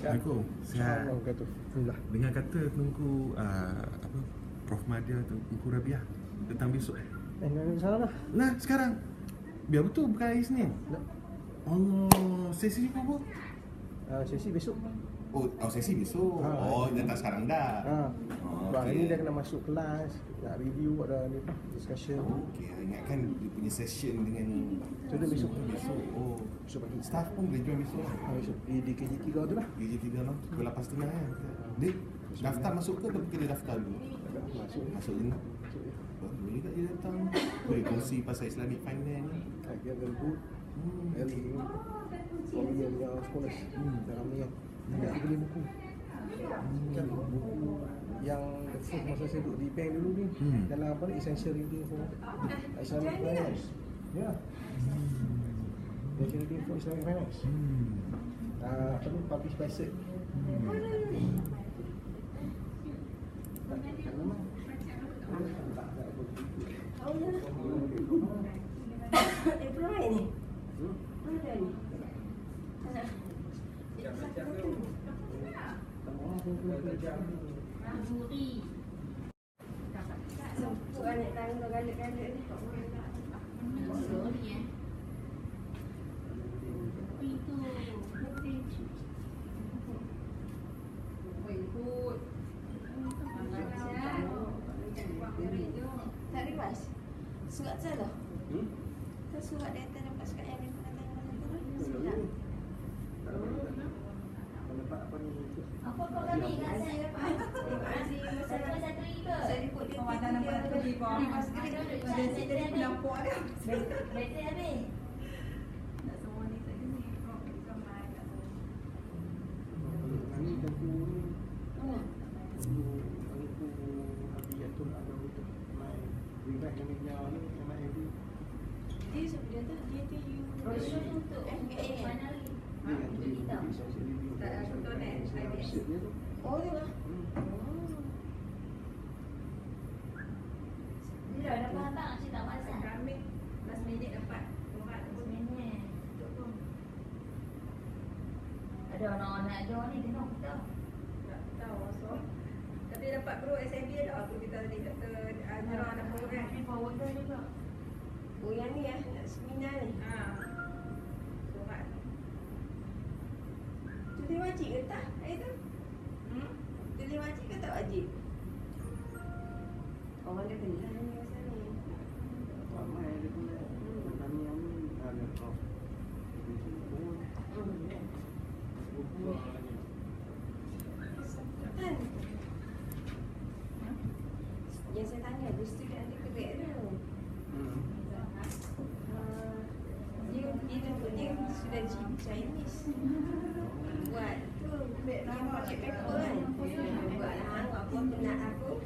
Assalamualaikum. Sihat. Dengar kata Tengku Prof Madia Tengku Rabiah tentang besok. Salah. Nah, sekarang. Biar betul bukan hari Isnin. Allah, sesi apa? Sesi besok. Sesi besok. Datang sekarang dah. Ini dah kena masuk kelas, nak review, ada ni discussion. Okey, ingatkan dia punya session dengan so dia besok. Besok pagi. Staff pun boleh join besok lah. Besok di KJ3 tu lah. KJ3 lah. Pukul 8.30 kan. Dia daftar masuk ke atau kita daftar dulu? Masuk je nak. Boleh juga dia datang. Boleh kongsi pasal Islamic Finance ni. Dia tentu prominent yang scholars dalam ni kan. Dia beli buku. Kan buku yang first masa saya duduk di bank dulu ni, dalam apa ni, essential reading for Islamic Finance. Ya. Essential reading for Islamic Finance. Apa tu, published by Sefb. April ni? Mana ni? Sempuk anak tangga galak-galak ni. Sorry itu tak riwas? Surat salah? Tak surat data dapat surat yang dia pernah tanya. Apa kami kan saya dapat? Satu ke? Saya report dia pemadanan pada pergi bawah. Saya dia pendampuk dia. Betul habis. Tak semua ni saya ni. Ini tentu Dia tu untuk MBA mana lagi? Untuk kita. Tak ada contohnya IBS. Oh dia lah. Dia dah dapat tak? Cik tak pasal. Kami last minute dapat. Last minute. Ada orang nak join ni tengok kita. Tak tahu so. Tapi dapat pro Sefb dah aku kita tadi kata nyerah nak pro kan. Forward juga. Oh yang ni nak seminar ni. Surat. Cuti wajib ke tak hari tu? Cuti wajib ke tak wajib? Orang dia kenal ni masa ni. Ramai dia punya petani yang ni ada prof. Kan? Yang saya tanya dia student dia kedek tu. Dia sudah Chinese. Buat tu dia pakai paper kan. Buat hang apa penat aku.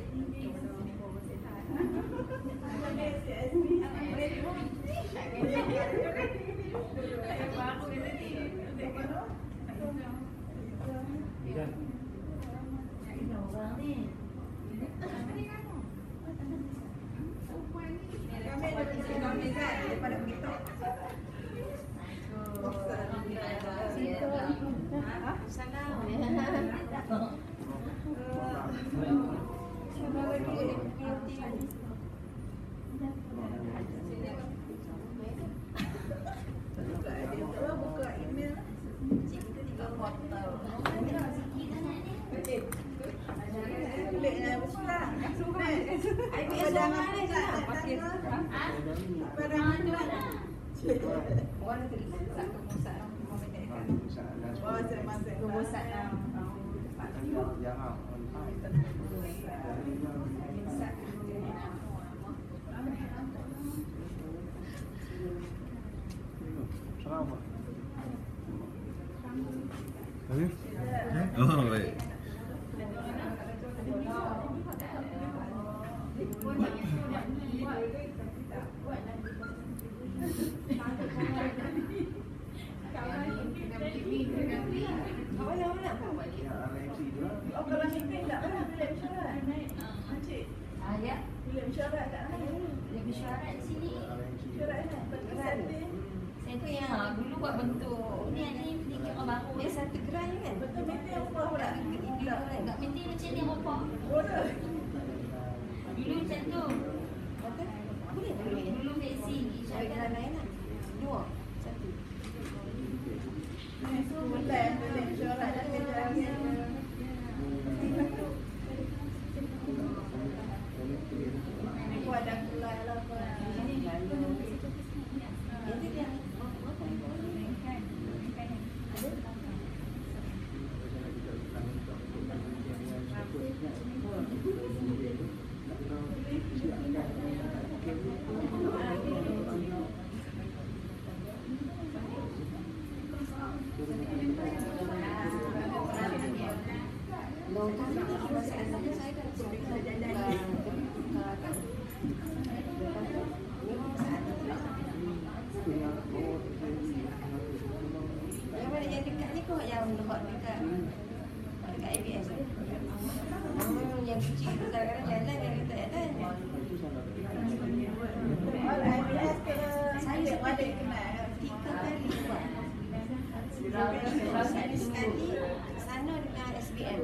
Daripada begitu. Buka email. Cik kita 3 botol. Boleh nak bersurat. IBS jangan nak pakai. Pada mana? Orang tu tak kemusat membedakan. Oh, saya kemusat Jangan. Selamat. Oh, baik. Oh, kalau meeting tak pernah bila mesyuarat. Cik. Ya. Bila mesyuarat tak mana? Bila mesyuarat di sini. Mesyuarat kan? Betul. Saya tu yang dulu buat bentuk. Ni ada yang Dia satu gerai kan? Betul betul yang apa pula? Tak minta macam ni apa? Dulu macam tu. Betul? Boleh tak boleh? Dulu Messi. Cari gerai lain lah. Dua. Satu. Boleh syarat dan kerjanya. Aku ada keluar lah apa. Itu dia. Yang dekat ni kau yang hot dekat ABS. Yang kecil tu kadang-kadang jalan yang kita jalan. Kalau IBS kena Saya ada kenal. 3 kali buat. Sekali sana dengan SBM.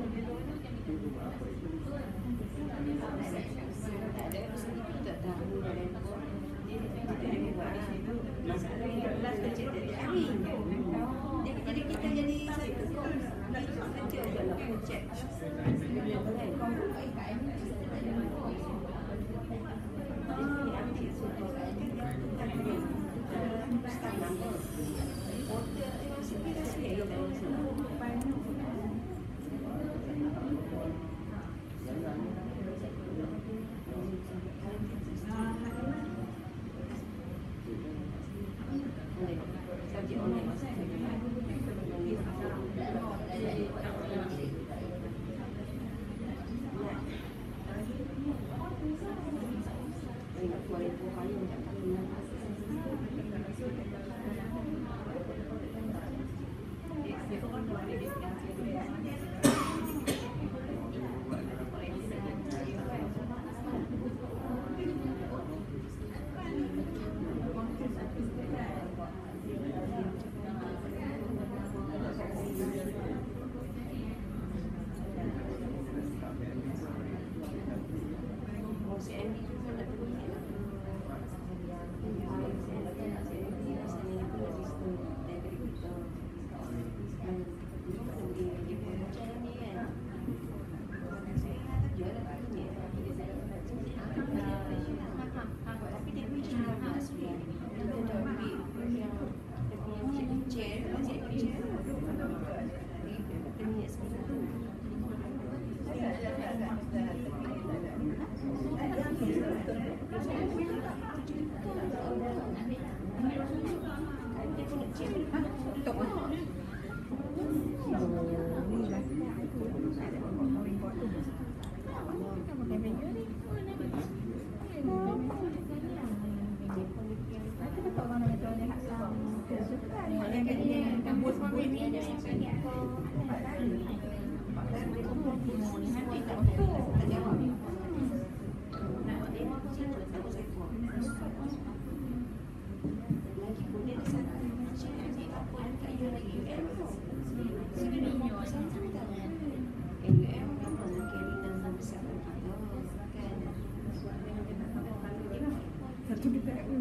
Ada sini pun tak tahu. Masalah yang kelas kerja dari hari. Jadi kita jadi satu kok. Kerja je lah projek. Subjek online. Satu di PU.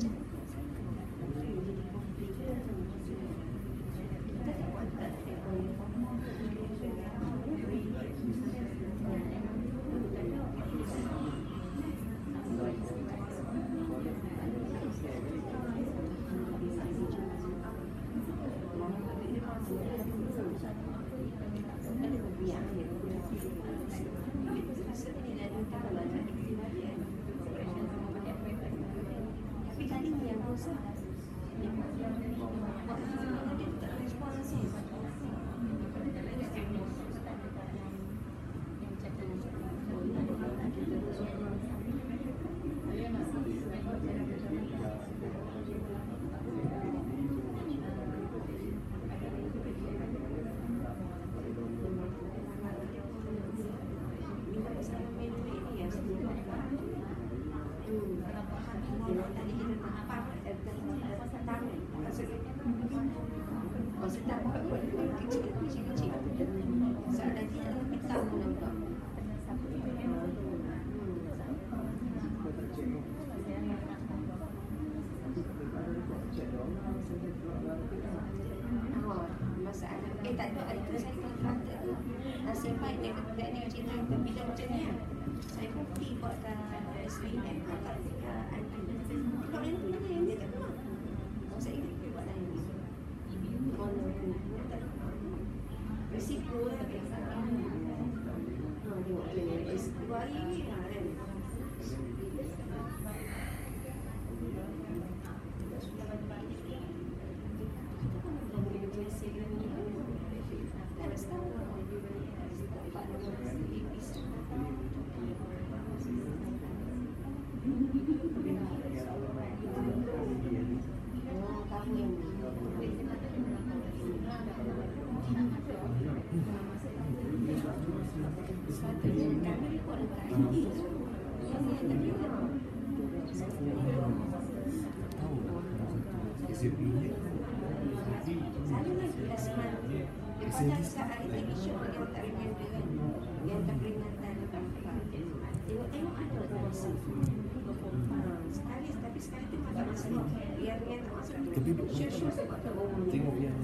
sedap buat kecil-kecil. Soalan dia adalah hitam pula. Masalah tak ada hari tu saya kena kata nasib baik dia cerita bila macam ni saya pun pergi buat SPM kalau lain tu yang dia tak tahu saya ingat dia buat lain risiko tapi tengok dua hari ni kan tengok yang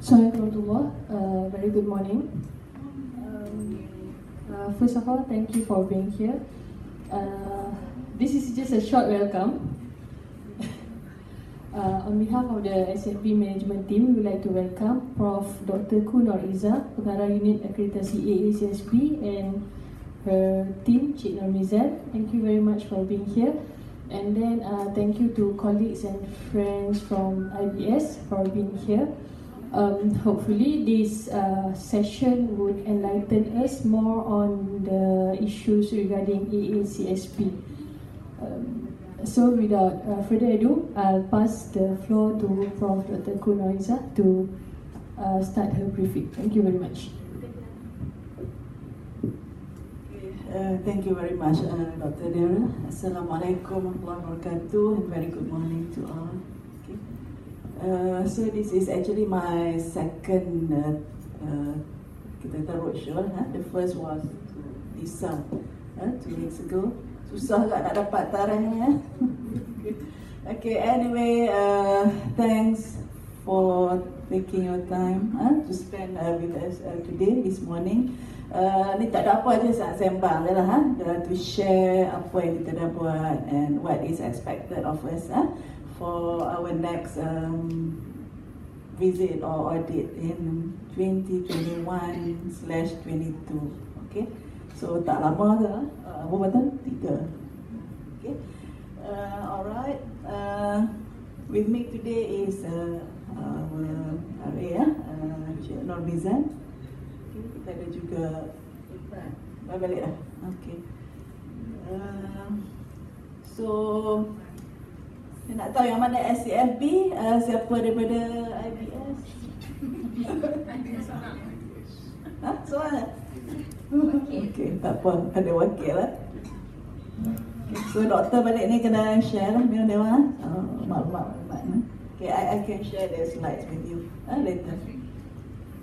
Assalamualaikum, very good morning. First of all, thank you for being here. This is just a short welcome. On behalf of the Sefb management team, we would like to welcome Prof. Dr. Ku Nur Izzah, Pengarah Unit Akreditasi AACSP, and her team, Cik Nur Mizal. Thank you very much for being here. And then thank you to colleagues and friends from IBS for being here. Hopefully this session would enlighten us more on the issues regarding AACSP. So without further ado, I'll pass the floor to Prof. Dr. Ku Nur Izzah to start her briefing. Thank you very much. Thank you very much, Dr. Dara. Assalamualaikum warahmatullahi wabarakatuh, and very good morning to all. So this is actually my second kita roadshow. The first was Lisa 2 weeks ago. Susah agak nak dapat tarikh. Okay, anyway, thanks for taking your time to spend with us today, this morning. Ni tak ada apa je, sembang je lah to share apa yang kita dah buat and what is expected of us for our next visit or audit in 2021/22. Okay, so tak lama ke? Apa betul? 3. Okay, alright. With me today is our RA, Cik Norbizan. Okay, kita ada juga balik dah. Okay. So saya nak tahu yang mana SCFB, siapa daripada IBS? Soalan? Okay, tak apa, ada wakil lah. So doktor balik ni kena share lah dewa maklumat. Okay, I can share the slides with you later.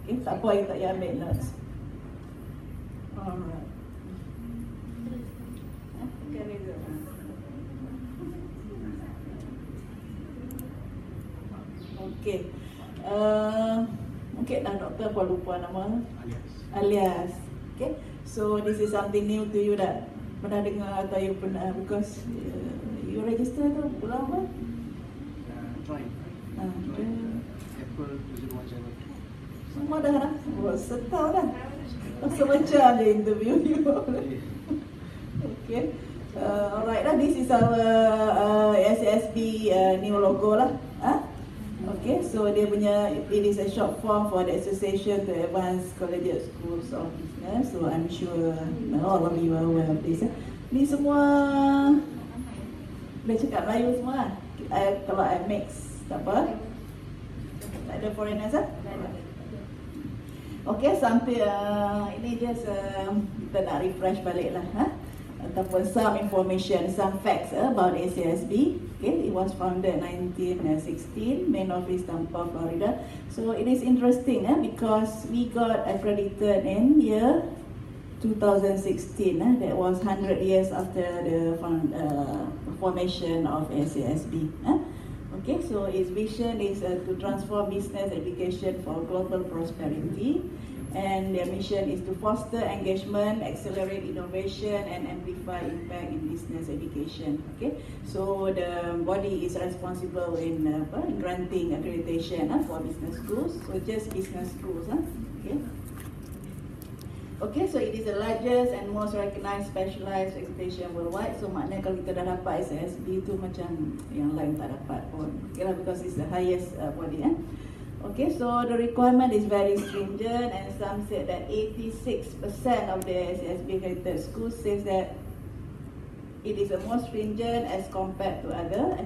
Okay, tak apa, you tak payah ambil notes. Alright. Okay. Mungkin dah doktor apa lupa nama? Alias. Okay. So this is something new to you dah. Pernah dengar atau you pernah, because you register tu bulan apa? Join. April 2001. Semua dah dah? Setahun dah? Masa macam ada interview you. Okay. Alright lah, this is our SSB new logo lah. Okay, so dia punya, it is a short form for the Association to Advance Collegiate Schools of Business. So I'm sure all of you are aware of this. Ni semua boleh cakap Melayu semua lah. Kalau I mix, tak apa. Tak ada foreigners lah. Okay, sampai ini just kita nak refresh balik lah. Ataupun some information, some facts about ACSB. Okay, it was founded 1916, main office Tampa, Florida. So it is interesting because we got accredited in year 2016. That was 100 years after the formation of ACSB. Okay, so its vision is to transform business education for global prosperity. And their mission is to foster engagement, accelerate innovation, and amplify impact in business education. Okay, so the body is responsible in granting accreditation for business schools. So just business schools. Okay. Okay, so it is the largest and most recognized specialized accreditation worldwide. So maknanya kalau kita dah dapat SSB tu macam yang lain tak dapat pun. Okay lah, because it's the highest body. Okay, so the requirement is very stringent, and some said that 86% of the SSB accredited schools says that it is the most stringent as compared to other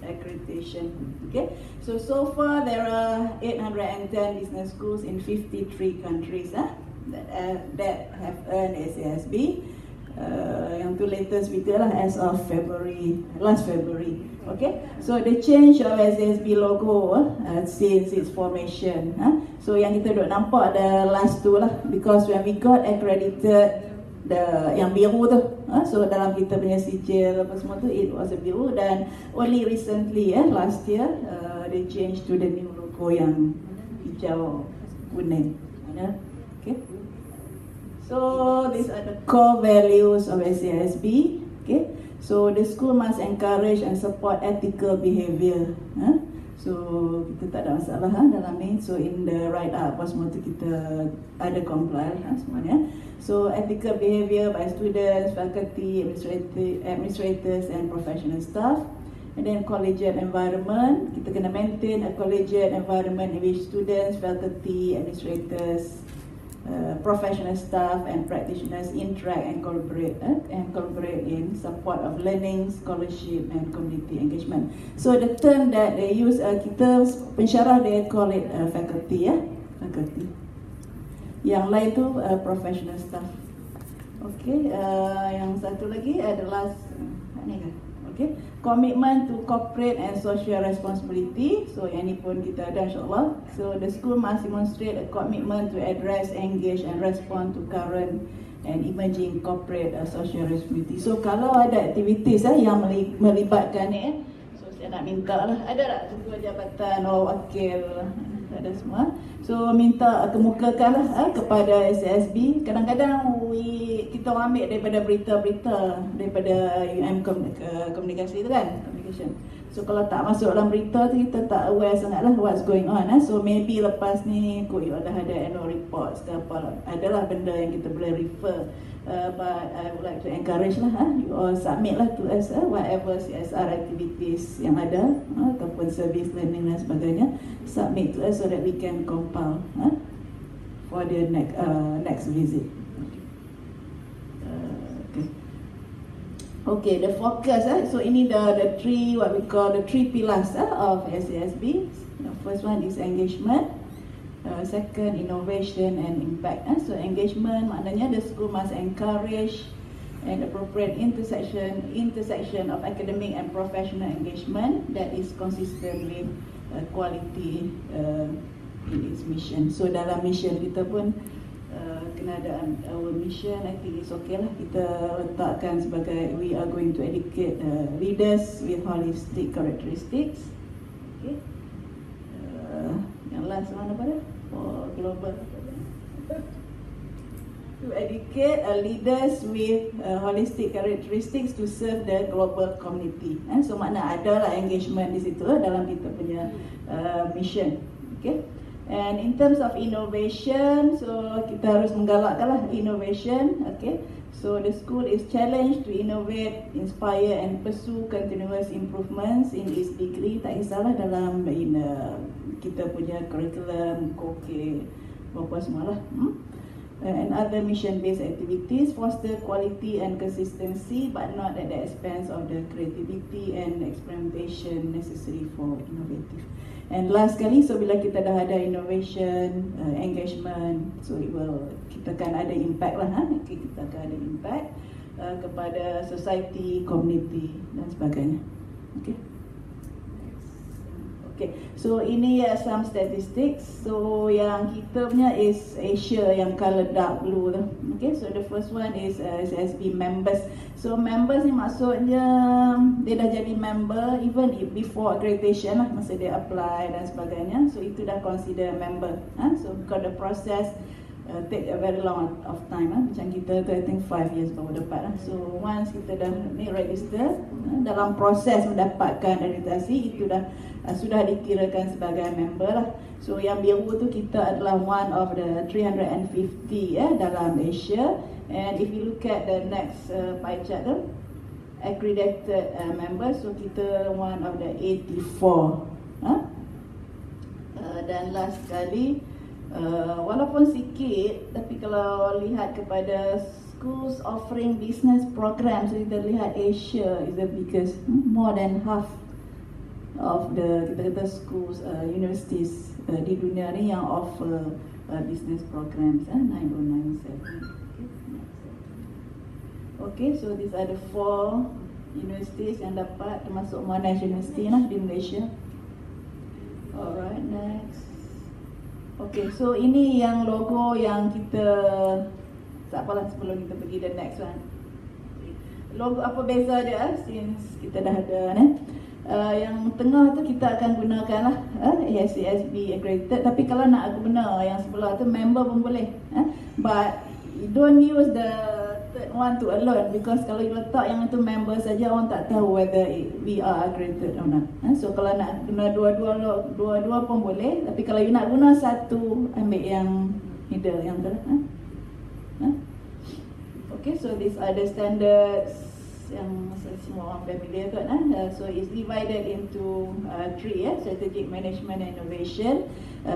accreditation. Okay, so far there are 810 business schools in 53 countries that have earned SSB. Yang tu latest figure lah as of last February. Okay, so the change of SSB logo since its formation. So yang kita duk nampak the last tu lah, because when we got accredited, yang biru tu, so dalam kita punya sijil apa semua tu, it was a biru, dan only recently last year they changed to the new logo yang hijau kuning. Okay. So these are the core values of SCSB. Okay, so the school must encourage and support ethical behaviour. So kita tak ada masalah dalam ni. So in the write up semua tu kita ada comply semuanya. So ethical behaviour by students, faculty, administrators and professional staff. And then collegiate environment, kita kena maintain a collegiate environment in which students, faculty, administrators, professional staff and practitioners interact and collaborate in support of learning, scholarship and community engagement. So the term that they use, kita pensyarah they call it faculty, faculty. Yang lain tu professional staff. Okay, yang satu lagi adalah ni kan. Okay, commitment to corporate and social responsibility. So yang ni pun kita ada insyaAllah. So the school must demonstrate a commitment to address, engage and respond to current and emerging corporate social responsibility. So kalau ada activities yang melibatkan ni, so nak minta lah, ada tak ketua jabatan or wakil, ada semua. So minta kemukakan lah kepada SSB. Kadang-kadang kita orang ambil daripada berita-berita daripada komunikasi tu kan, communication. So kalau tak masuk dalam berita tu, kita tak aware sangat lah what's going on. So maybe lepas ni you dah ada annual reports ke apa, adalah benda yang kita boleh refer. But I would like to encourage lah, you all submit lah to us whatever CSR activities yang ada, ataupun service learning dan sebagainya, submit to us so that we can compile for the next visit. Okay, the focus. So ini the three, what we call the three pillars of SASB. The first one is engagement. Second, innovation and impact. So engagement maknanya the school must encourage an appropriate intersection of academic and professional engagement that is consistent with quality in its mission. So dalam mission kita pun kena ada our mission. I think it's okay lah kita letakkan sebagai we are going to educate leaders with holistic characteristics. Okay. Yang last one apa dah? For global, to educate leaders with holistic characteristics to serve the global community. So makna ada lah engagement di situ dalam kita punya mission. Okay. And in terms of innovation, so kita harus menggalakkan lah innovation. Okay. So the school is challenged to innovate, inspire and pursue continuous improvements in its degree. Tak kisahlah dalam kita punya curriculum, apa semua lah. And other mission-based activities foster quality and consistency, but not at the expense of the creativity and experimentation necessary for innovative. And last kali, so bila kita dah ada innovation, engagement, so kita akan ada impact lah. Kita akan ada impact kepada society, community dan sebagainya. Okay. Okay, so ini some statistics. So yang kita punya is Asia yang color dark blue tu. Okay, so the first one is SSB members. So members ni maksudnya dia dah jadi member even before accreditation lah, masa dia apply dan sebagainya. So itu dah consider member. So because the process take a very long of time. Macam kita tu I think 5 years baru dapat lah. So once kita dah ni register, dalam proses mendapatkan akreditasi itu dah sudah dikirakan sebagai member lah. So yang biru tu kita adalah one of the 350 dalam Asia. And if you look at the next pie chart tu, accredited members, so kita one of the 84. Dan last sekali, walaupun sikit, tapi kalau lihat kepada schools offering business programs, so kita lihat Asia is the biggest, more than half of the kita schools, universities di dunia ni yang offer business programs. 9097. Okay, so these are the 4 universities yang dapat, termasuk Monash University lah di Malaysia. Alright, next. Okay, so ini yang logo yang kita, tak apalah sebelum kita pergi the next one. Logo apa beza dia since kita dah ada yang tengah tu kita akan gunakan lah SASB accredited, tapi kalau nak guna yang sebelah tu member pun boleh. But you don't use the third one to alone, because kalau you letak yang itu member saja, orang tak tahu whether we are accredited or not. So kalau nak guna dua-dua pun boleh, tapi kalau you nak guna satu, ambil yang middle yang tu. Okay, so these are the standards yang semua orang familiar kan. So it's divided into 3 strategic management and innovation,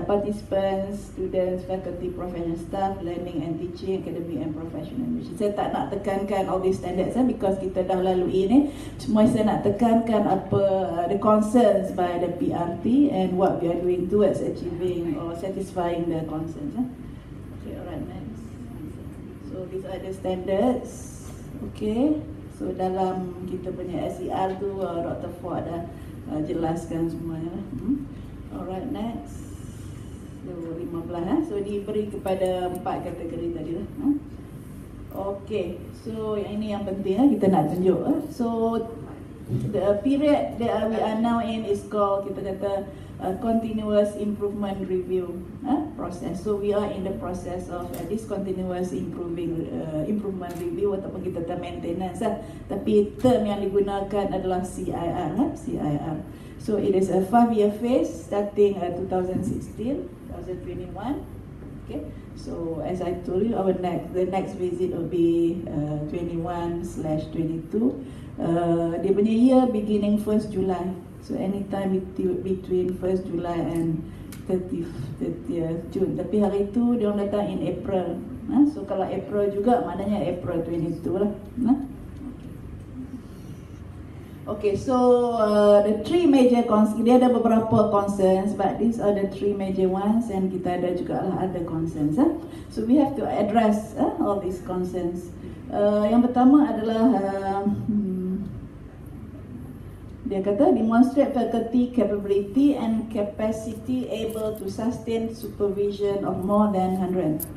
participants, students, faculty, professional staff, learning and teaching, academic and professional innovation. Saya tak nak tekankan all these standards because kita dah lalui ni. Cuma saya nak tekankan apa the concerns by the PRT and what we are doing towards achieving or satisfying the concerns. Okay, alright, next. So these are the standards. Okay. So dalam kita punya SER tu Dr. Ford dah jelaskan semuanya lah. Alright, next. So 15 So diberi kepada 4 kategori tadi lah. Okay, so yang ini yang penting kita nak tunjuk. So The period that we are now in is called, kita kata, continuous improvement review process. So we are in the process of this continuous improvement review ataupun kita kata maintenance. Tapi term yang digunakan adalah CIR. CIR. So it is a 5-year phase starting 2016, 2021. Okay. So as I told you, the next visit will be 21/22. Dia punya year beginning 1st July. So anytime between 1st July and 30th June. Tapi hari itu dia orang datang in April. So kalau April juga maknanya April 22 lah. Okay, so the three major concerns, dia ada beberapa concerns, but these are the three major ones, and kita ada juga lah other concerns. So we have to address all these concerns. Yang pertama adalah dia kata demonstrate faculty capability and capacity able to sustain supervision of more than 1,700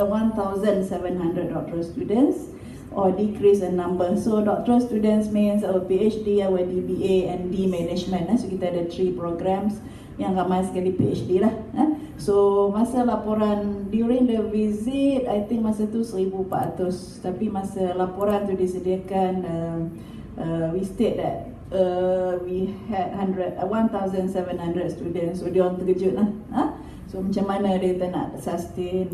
doctoral students or decrease the number. So doctoral students means our PhD, our DBA and D management. So kita ada 3 programs yang ramai sekali PhD lah. So masa laporan during the visit, I think masa tu 1,400. Tapi masa laporan tu disediakan, we state that we had 1,700 students. So dia orang terkejut lah. So macam mana dia nak sustain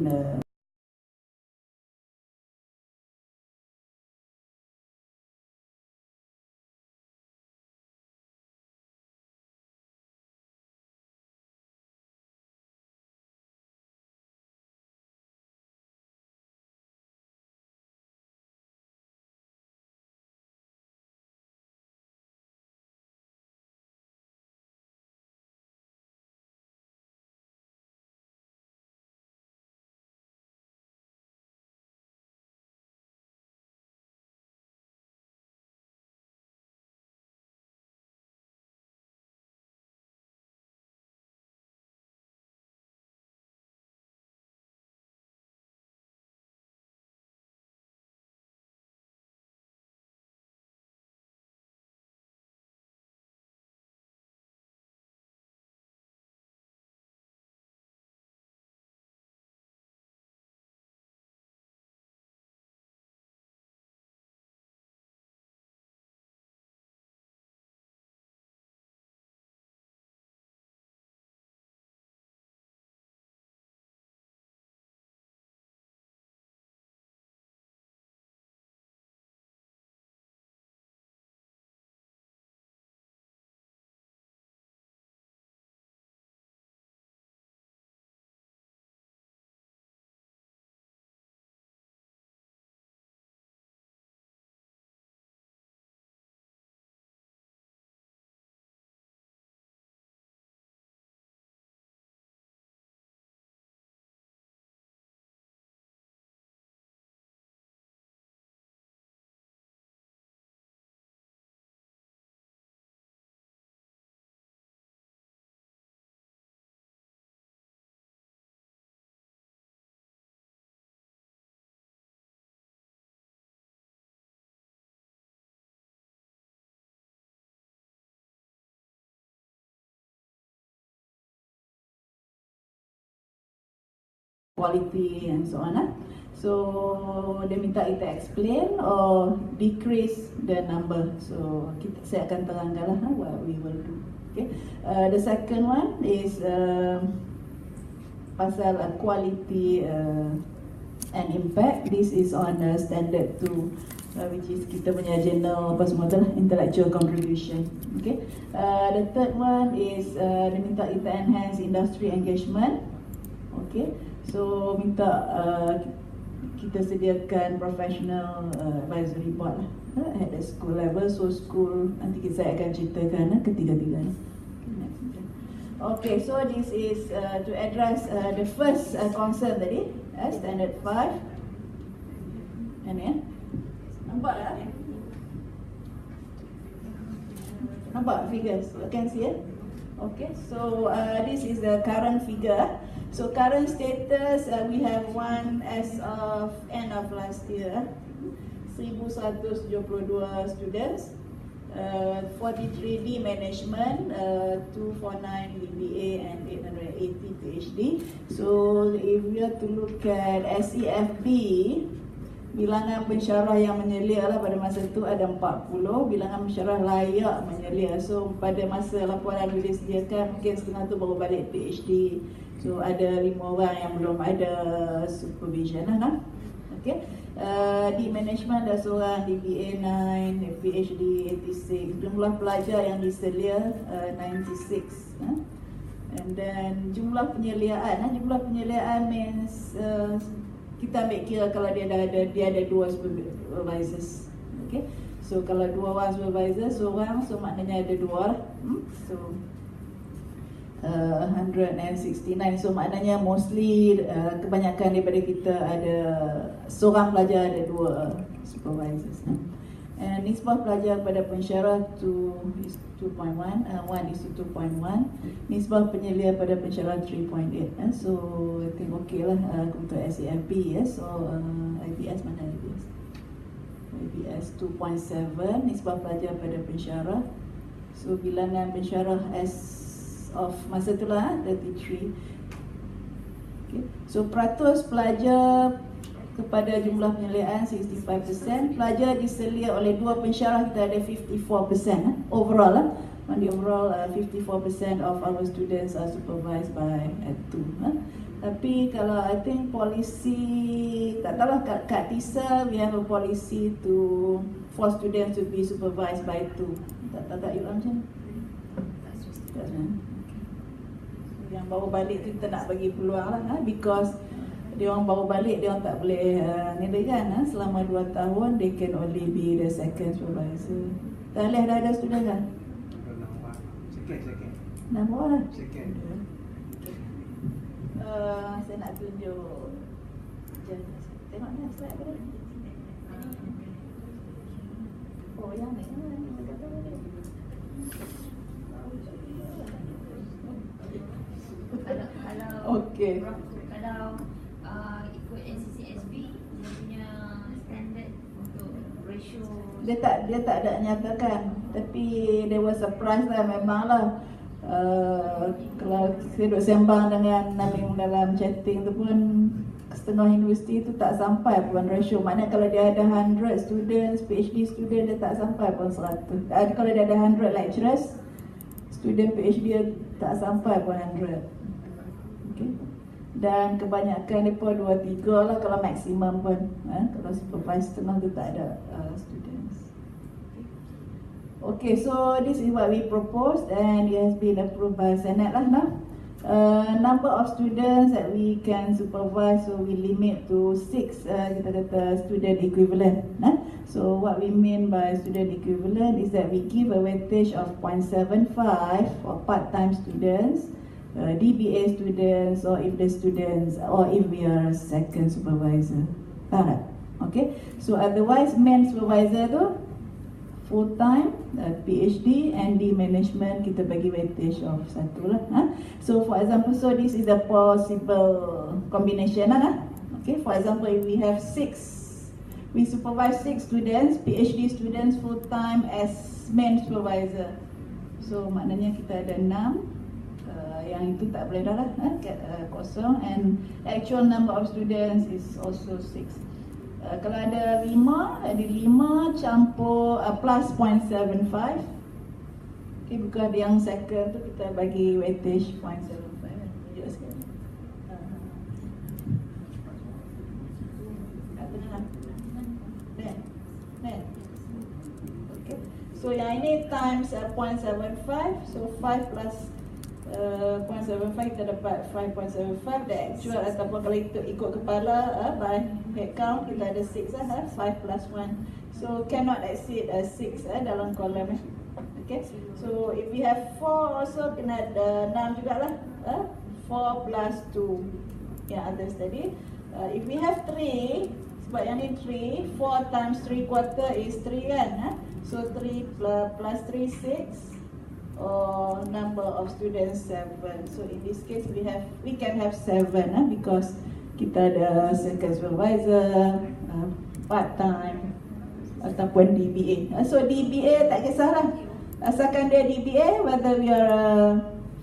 quality and so on. So dia minta kita explain or decrease the number. So saya akan terangkan lah what we will do. Okay. The second one is pasal quality and impact. This is on standard 2, which is kita punya journal apa semua tu lah, intellectual contribution. Okay. The third one is dia minta kita enhance industry engagement. Okay. So minta kita sediakan professional advisory board lah at the school level. So school nanti saya akan ceritakan ketiga-tiga ni. Okay, so this is to address the first concern tadi, standard 5. Ini nampak tak? Nampak figures? You can see it? Okay, so this is the current figure. So current status, we have one as of end of last year, 1,172 students. 43D Management, 249 BBA and 880 PhD. So if we are to look at Sefb, bilangan pensyarah yang menyelia lah pada masa itu ada 40, bilangan pensyarah layak menyelia. So pada masa laporan boleh disediakan, mungkin setengah tu baru balik PhD. So ada 5 orang yang belum ada supervision lah. Okay. Di management ada seorang, di BA 9, PhD 86, jumlah pelajar yang diselia 96. And then jumlah penyeliaan, means kita ambil kira kalau dia ada 2 supervisors. Okay. So kalau 2 orang supervisor, seorang, so maknanya ada 2 lah. So 169. So maknanya mostly kebanyakan daripada kita ada seorang pelajar ada 2 supervisors. And nisbah pelajar pada pensyarah is 2.1, 1:2.1. Nisbah penyelia pada pensyarah 3.8. So I think okay lah untuk Sefb. So IBS mana IBS? IBS 2.7. Nisbah pelajar pada pensyarah. So bilangan pensyarah of masa itulah 33. Okay. So peratus pelajar kepada jumlah penyeliaan 65%. Pelajar diselia oleh 2 pensyarah kita ada 54% overall lah. On the overall 54% of our students are supervised by 2. Tapi kalau I think policy, tak tahulah kat TISA we have a policy for students to be supervised by 2. Tak you macam yang baru balik tu kita nak bagi peluang lah, because dia orang baru balik, dia orang tak boleh ni kan, selama 2 tahun they can only be the second supervisor. Dah ada student kan? Second. Nombor lah? Second. Saya nak tunjuk. Tengok ni slide apa dia? Oh yang ni kita kata ni. Okey. Kalau ikut NCCSB dia punya standard untuk ratio dia tak ada nyatakan, tapi there was a price lah memang lah. Kalau saya duduk sembang dengan Naming dalam chatting tu pun setengah universiti tu tak sampai pun ratio. Maknanya kalau dia ada 100 students, PhD student dia tak sampai pun 100. Kalau dia ada 100 lecturers, student PhD dia tak sampai pun 100. Okay. Dan kebanyakan mereka 2-3 lah kalau maksimum pun. Kalau supervise setengah tu tak ada students. Okay, so this is what we proposed and it has been approved by Senate lah. Number of students that we can supervise, so we limit to 6 kita kata student equivalent. So what we mean by student equivalent is that we give a weightage of 0.75 for part-time students, DBA students, or if the students, or if we are second supervisor. Faham tak? Okay, so otherwise main supervisor tu full time, PhD and D management kita bagi weightage of 1 lah. So for example, so this is the possible combination lah. Okay, for example, if we have 6, we supervise 6 students, PhD students full time as main supervisor. So maknanya kita ada 6. Yang itu tak boleh dah lah, kosong. And actual number of students is also 6. Kalau ada 5, ada 5 campur plus 0.75. Okay, bukan yang second tu kita bagi weightage 0.75. Tunjuk sekali. Okay. So yang ini times 0.75. So 5 plus 0.75 kita dapat 5.75. The actual ataupun kalau ikut kepala by head count kita ada 6 5 plus 1. So cannot exceed 6 dalam kolom. Okay. So if we have 4 also kena ada 6 jugalah. 4 plus 2 yang atas tadi. If we have 3, sebab yang ni 3, 4 times 3/4 is 3 kan. So 3 plus 3 6. Or number of students 7. So in this case we can have 7 because kita ada second supervisor, part time, ataupun DBA. So DBA tak kisahlah, asalkan dia DBA, whether we are a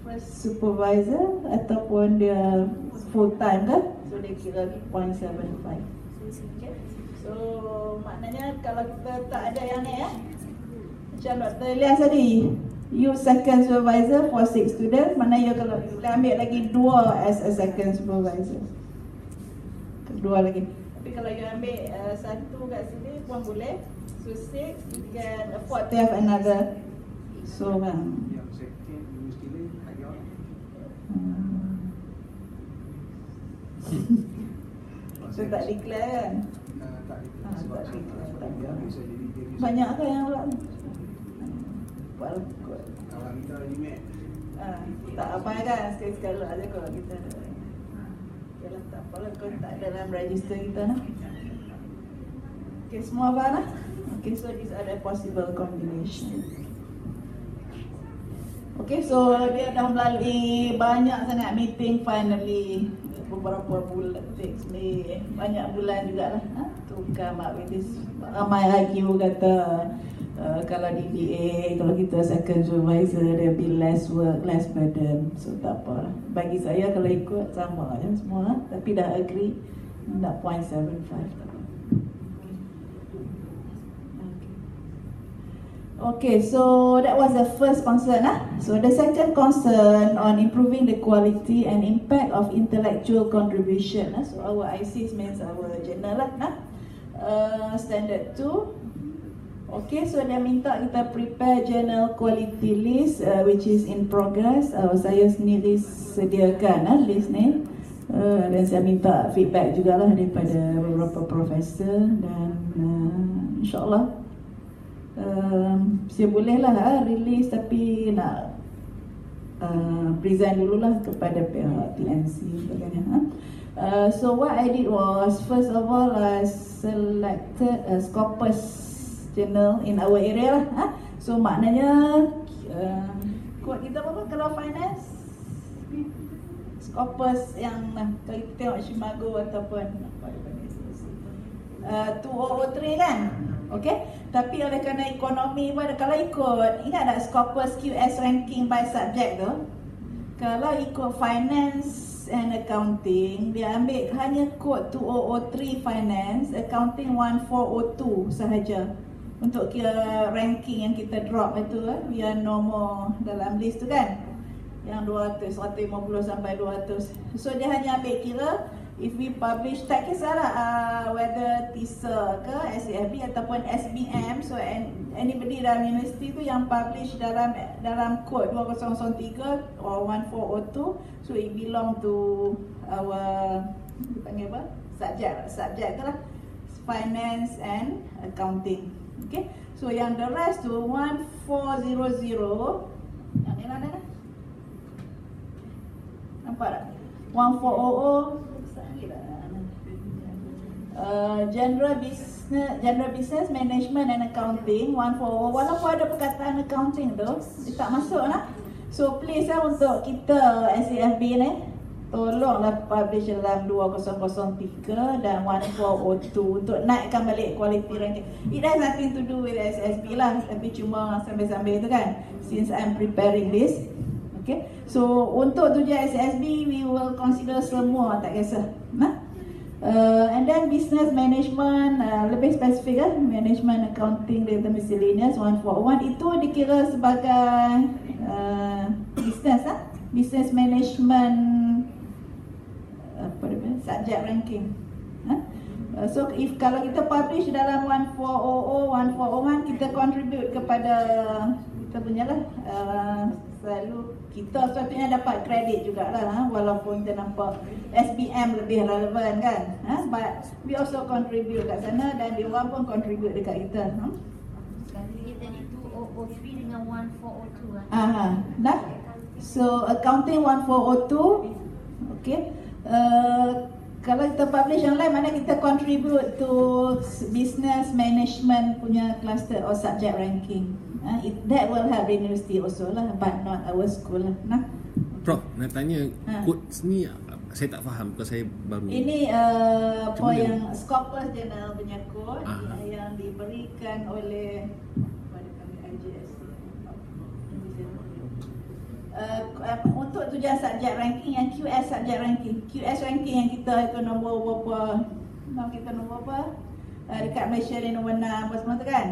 first supervisor ataupun dia full time kan, so dia kira 0.75. Okay. So maknanya kalau kita tak ada yang ni macam Dr. Ilyas tadi, you second supervisor for 6 students, mana you kalau you ambil lagi 2 as a second supervisor, kedua lagi. Tapi kalau you ambil satu kat sini pun boleh. So 6, you can afford to have another. So Yang second mesti lagi orang. So tak declare kan? Tak Ah, sebab tak declare. dia ambil saya jadi dia. Banyak kan yang orang buat kot. Kalau kita limit. Tak apa kan, sekali-sekala aja kalau kita ada. Yalah, tak apalah, kau tak ada dalam register kita nah. Okay, semua faham lah? Okay, so these are the possible combination. Okay, so dia dah melalui banyak sangat meeting finally. Beberapa bulan, banyak bulan jugalah. To come up with this. Ramai argue kata kalau DBA, kalau kita second supervisor, there be less work, less burden. So tak apa. Bagi saya kalau ikut sama je semua. Tapi dah agree nak 0.75. Okay, so that was the first concern. So the second concern on improving the quality and impact of intellectual contribution. So our ICs means our journal standard 2. Okay, so dia minta kita prepare journal quality list which is in progress. Saya sendiri sediakan list ni. Dan saya minta feedback jugalah daripada beberapa profesor dan insyaAllah saya bolehlah release, tapi nak present dululah kepada pihak TNC sebagainya. So what I did was, first of all, I selected a Scopus journal in our area lah. So maknanya kod kita apa kalau finance, Scopus yang kalau kita tengok Shimago ataupun apa dia panggil 2003 kan. Okay, tapi oleh kerana ekonomi pun kalau ikut, ingat tak Scopus QS ranking by subject tu? Kalau ikut finance and accounting, dia ambil hanya kod 2003 finance, accounting 1402 sahaja untuk kira ranking yang kita drop itu. We are no more dalam list tu kan, yang 200, 150 sampai 200. So dia hanya ambil kira if we publish, tak kisahlah whether TISA ke Sefb ataupun SBM. So anybody dalam universiti tu yang publish dalam kod 2003 or 1402, so it belong to our panggil apa? Subjek tu lah, finance and accounting. Okay, so yang the rest tu 1400, yang ni lah nampak tak? 1400 general business management and accounting 140. Walaupun ada perkataan accounting tu, dia tak masuk lah. So please untuk kita Sefb ni, tolonglah publish dalam 2003 dan 1402 untuk naikkan balik quality ranking. It has nothing to do with SSB lah, tapi cuma sambil-sambil tu kan, since I'm preparing this. Okay, so untuk tujuan SSB, we will consider semua, tak kisah. And then business management, lebih spesifik kan, management accounting data miscellaneous 141 itu dikira sebagai business business management apa dia, subject ranking. So if kalau kita publish dalam 1400, 1401, kita contribute kepada kita punya lah, selalu kita sepatutnya dapat kredit jugalah, walaupun kita nampak SBM lebih relevan kan, but we also contribute kat sana dan dia orang pun contribute dekat kita. Sekali kita ni 2003 dengan 1402 kan. Dah. So accounting 1402. Okay. Kalau kita publish yang lain, mana kita contribute to business management punya cluster or subject ranking. That will help the university also lah, but not our school lah. Prof, nak tanya kod ni saya tak faham, because saya baru. Ini yang Scopus Journal punya kod, yang yang diberikan oleh pada kami IJS. Untuk tujuan subjek ranking yang QS subjek ranking. QS ranking yang kita itu nombor berapa? Kita nombor apa? Dekat Malaysia ni nombor 6 apa semua tu kan.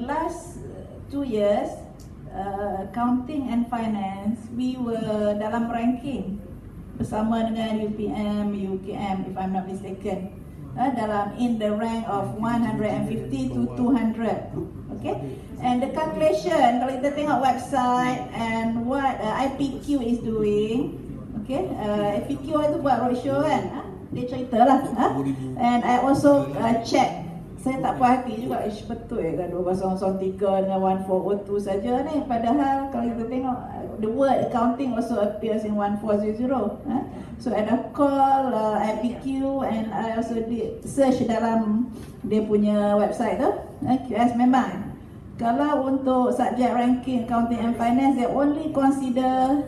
Last 2 years accounting and finance we were dalam ranking bersama dengan UPM, UKM if I'm not mistaken. Dalam in the rank of 150 to 200. Okay, and the calculation kalau kita tengok website and what IPQ is doing. Okay, IPQ itu buat roadshow kan, dia cerita lah. And I also check. Saya tak puas hati juga, betul kan 2003 dengan 1402 saja ni. Padahal kalau kita tengok the word accounting also appears in 1400. So ada call IPQ and I also did search dalam dia punya website tu. QS memang kalau untuk subject ranking accounting and finance they only consider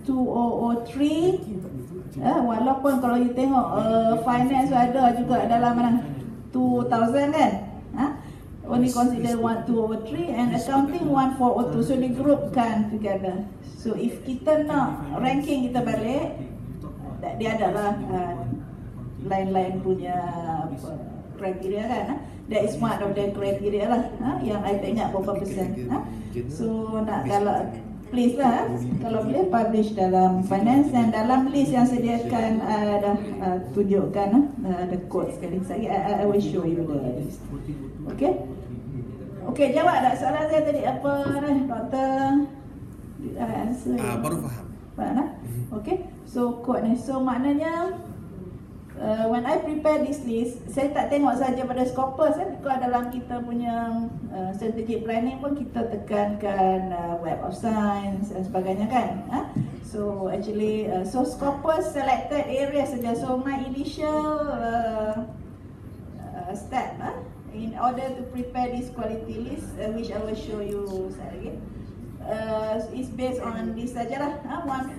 2003. Walaupun kalau you tengok finance ada juga dalam mana 2000 kan, only consider 1203 and accounting 1402. So digroupkan together. So if kita nak ranking kita balik, dia adalah lain-lain punya kriteria kan. That is one of the criteria lah, yang I tak ingat berapa persen. So nak kalau please lah, kalau boleh publish dalam finance dan dalam list yang sediakan dah tunjukkan the code sekali. I will show you the list. Okay. Okay, jawab tak soalan saya tadi apa doktor? Baru faham. Faham? Okay. So code ni. So maknanya when I prepare this list, saya tak tengok saja pada scopus because dalam kita punya strategic planning pun kita tekankan Web of Science dan sebagainya kan. So actually so scopus selected area saja. So my initial step in order to prepare this quality list which I will show you sekali lagi. Is based on this sajalah 140.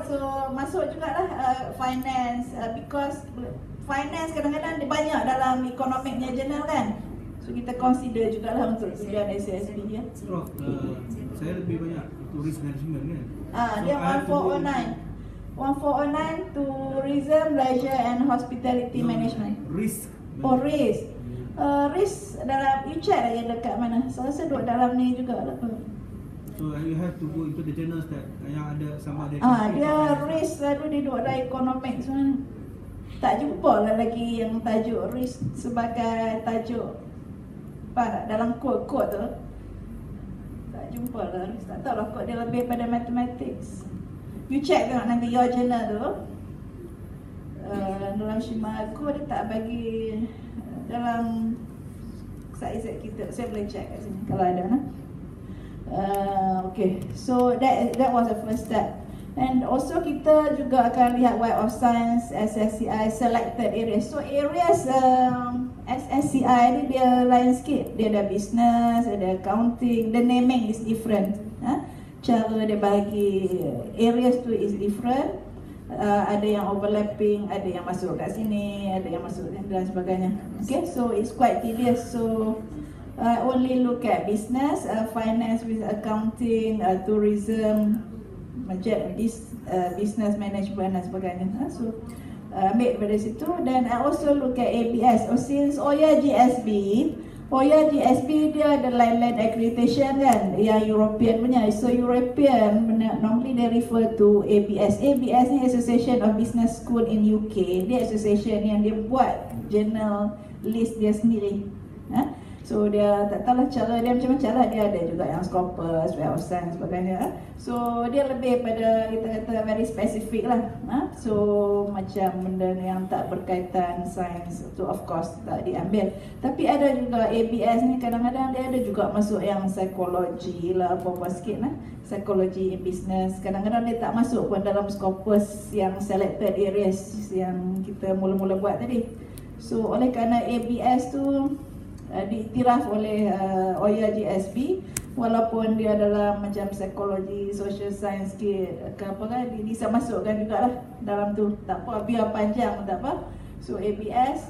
So masuk jugalah finance because finance kadang-kadang dia banyak dalam economicnya journal kan. So kita consider jugalah untuk tujuan SSB dia. Saya lebih banyak tourism management kan. Dia 1409. 1409 tourism, leisure and hospitality management. Risk. Oh risk. Risk dalam you check lagi dekat mana. Saya rasa duduk dalam ni juga lah. So you have to go into the journals that yang ada sama ada. Dia risk selalu dia duduk dalam economics mana. Tak jumpa lah lagi yang tajuk risk sebagai tajuk apa dalam kod-kod tu. Tak jumpa lah risk. Tak tahu lah kod dia lebih pada mathematics. You check tengok nanti your journal tu. Dalam Shimago dia tak bagi dalam site kita. Saya boleh check kat sini kalau ada okay, so that was the first step. And also kita juga akan lihat Web of Science, SSCI selected areas. So areas SSCI ni dia lain sikit. Dia ada business, ada accounting, the naming is different. Cara dia bagi areas tu is different. Ada yang overlapping, ada yang masuk kat sini, ada yang masuk dan sebagainya. Okay, so it's quite tedious. So only look at business, finance with accounting, tourism, business management dan sebagainya. So ambil daripada situ. Dan I also look at ABS. Since OYA GSB dia ada lain-lain accreditation kan, yang European punya. So European normally they refer to ABS. ABS ni Association of Business School in UK. Dia association yang dia buat journal list dia sendiri. So dia tak tahulah cara dia macam-macam lah. Dia ada juga yang Scopus, Web of Science sebagainya. So dia lebih pada kita kata very specific lah. So macam benda yang tak berkaitan sains tu of course tak diambil. Tapi ada juga ABS ni kadang-kadang dia ada juga masuk yang psikologi lah apa-apa sikit lah. Psikologi in business. Kadang-kadang dia tak masuk pun dalam Scopus yang selected areas yang kita mula-mula buat tadi. So oleh kerana ABS tu diiktiraf oleh OYA GSB, walaupun dia adalah macam psikologi, social science ke apa kan, dia bisa masukkan jugalah dalam tu. Tak apa, biar panjang tak apa. So ABS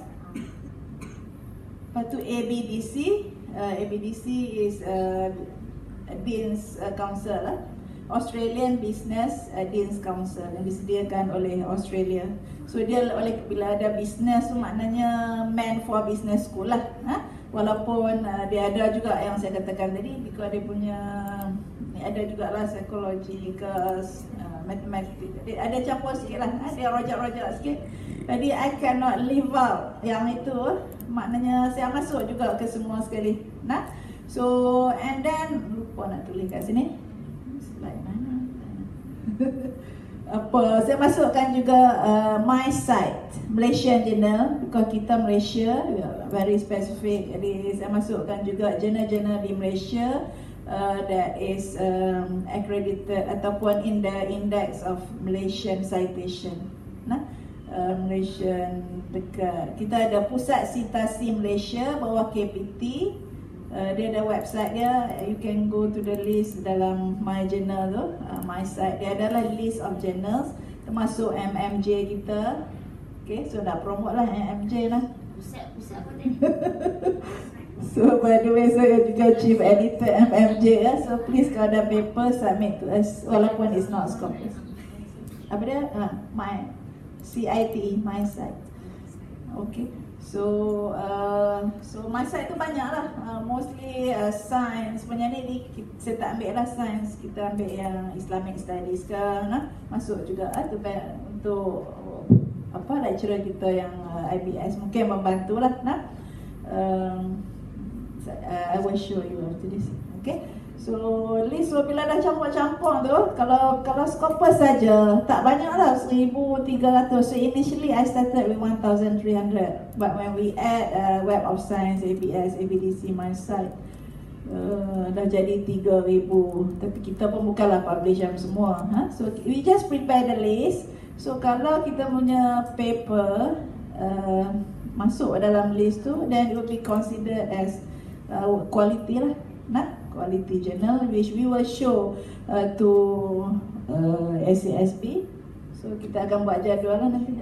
Lepas tu ABDC. ABDC is Dean's Council lah. Australian Business Dean's Council yang disediakan oleh Australia. So dia bila ada business tu maknanya meant for business school lah. Walaupun dia ada juga yang saya katakan tadi, because dia punya ada jugalah psikologi ke matematik. Dia ada campur sikit lah, dia rojak-rojak sikit. Jadi I cannot leave out yang itu, maknanya saya masuk juga ke semua sekali. So and then lupa nak tulis kat sini. Slide mana? Saya masukkan juga my site Malaysian Journal, because kita Malaysia very specific. Jadi saya masukkan juga jurnal-jurnal di Malaysia that is accredited ataupun in the index of Malaysian citation. Malaysian dekat kita ada Pusat Citasi Malaysia bawah KPT. Dia ada website dia, you can go to the list dalam my journal tu, my site. Dia adalah list of journals termasuk MMJ kita. Okay, so nak promote lah MMJ lah. Pusat apa tadi? So by the way, saya juga chief editor MMJ ya. So please kalau ada paper submit to us walaupun it's not Scopus. Apa dia? My CITE, my site. Okay. So my site tu banyak lah, mostly science. Sebenarnya ni saya tak ambil lah science, kita ambil yang Islamic Studies ke, masuk juga tu untuk apa lecturer kita yang IBS mungkin membantu lah. I will show you after this. Okay. So list bila dah campur-campur tu, kalau Scopus saja tak banyak lah, 1,300. So initially I started with 1,300, but when we add Web of Science, ABS, ABDC, my site, dah jadi 3,000. Tapi kita pun bukanlah publish yang semua. So we just prepare the list. So kalau kita punya paper masuk dalam list tu, then it will be considered as quality lah, quality journal, which we will show to SASB. So kita akan buat jadual lah nanti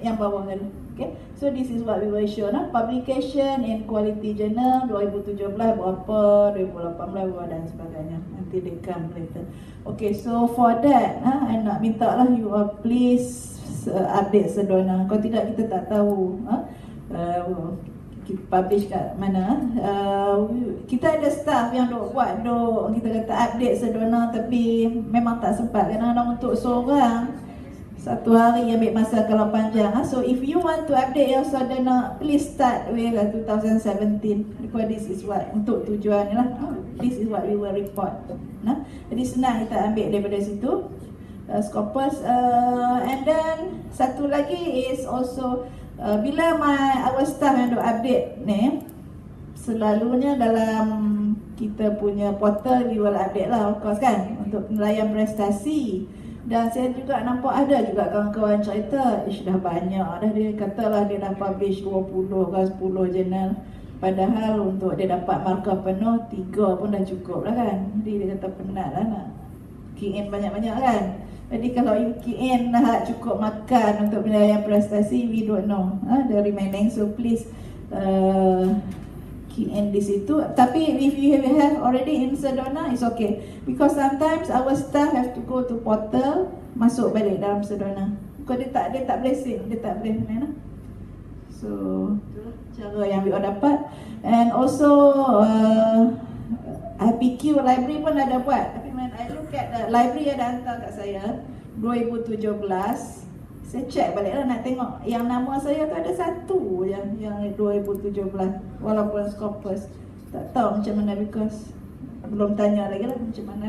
yang bawah tadi. Okay, so this is what we will show. Publication in quality journal 2017 berapa, 2018 berapa dan sebagainya. Nanti they come later. Okay, so for that, I nak minta lah you please update sedona. Kalau tidak kita tak tahu kita publish kat mana. Kita ada staff yang buat kita kata update sedona, tapi memang tak sempat. Kadang-kadang untuk seorang satu hari ambil masa kalau panjang. So if you want to update your sedona, please start with 2017, because this is what untuk tujuan lah. This is what we will report. Jadi senang kita ambil daripada situ Scopus. And then satu lagi is also bila our staff yang update ni, selalunya dalam kita punya portal we will update lah, of course kan, untuk penilaian prestasi. Dan saya juga nampak ada juga kawan-kawan cerita, dah banyak dah, dia katalah dia dah publish 20 ke 10 jurnal. Padahal untuk dia dapat markah penuh 3 pun dah cukup lah kan. Jadi dia kata penat lah nak key in banyak-banyak kan. Jadi kalau you key in nak cukup makan untuk penilaian prestasi, we don't know the remaining. So please key in di situ. Tapi if you have already in Sedona, it's okay, because sometimes our staff have to go to portal, masuk balik dalam Sedona. Because dia tak boleh save, dia tak boleh mana. So itulah cara yang we dapat. And also IPQ library pun ada buat. Tapi when I look at the library ada hantar kat saya 2017. Saya check balik lah nak tengok yang nama saya tu ada satu yang 2017, walaupun Scopus. Tak tahu macam mana, because belum tanya lagi lah macam mana.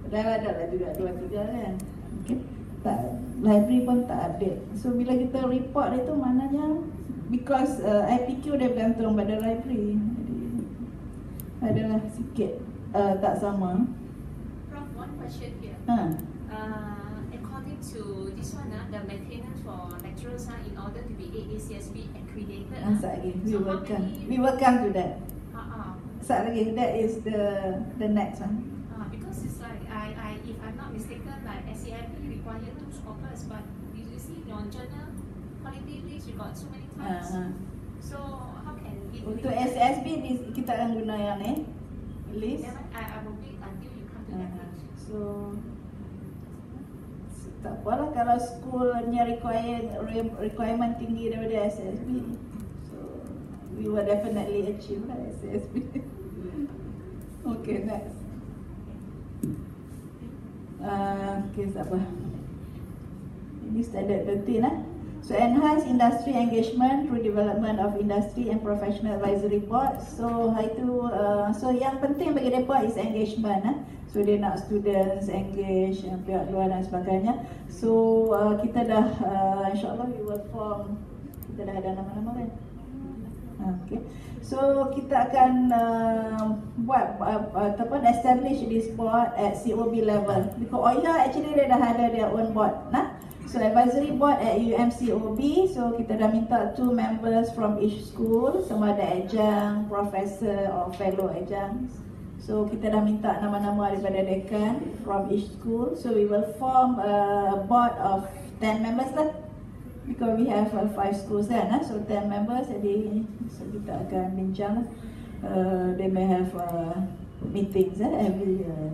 Dah ada lah juga 2-3 kan. Okay. Tak, library pun tak update. So bila kita report itu maknanya because IPQ dia bergantung pada library. Jadi adalah sikit tak sama. Prof, one question here. According to this one, the maintenance for lecturers in order to be AACSB accredited. We will come to that. That is the next one. Because it's like if I'm not mistaken, like SCIP required 2 Scopus, but you see on journal quality list you got so many times. So how can Untuk SSB kita akan guna yang ni list. I will wait until you come to that page. So tak apalah kalau schoolnya requirement tinggi daripada SSB. So we will definitely achieve lah SSB. Okay, next. Okay, tak apa. Ini standard 13 lah. So enhance industry engagement through development of industry and professional advisory board. So itu so yang penting bagi mereka is engagement So dia nak students engage, pihak luar dan sebagainya. So kita dah insyaAllah we will form, kita dah ada nama-nama kan. Okay. So kita akan buat ataupun establish this board at COB level. Because OIA actually dia dah ada their own board So advisory board at UMCOB. So kita dah minta 2 members from each school, sama ada adjunct, professor or fellow adjuncts. So kita dah minta nama-nama daripada dekan from each school. So we will form a board of 10 members lah. Because we have 5 schools kan, so 10 members. Jadi so kita akan bincang. They may have meetings every year.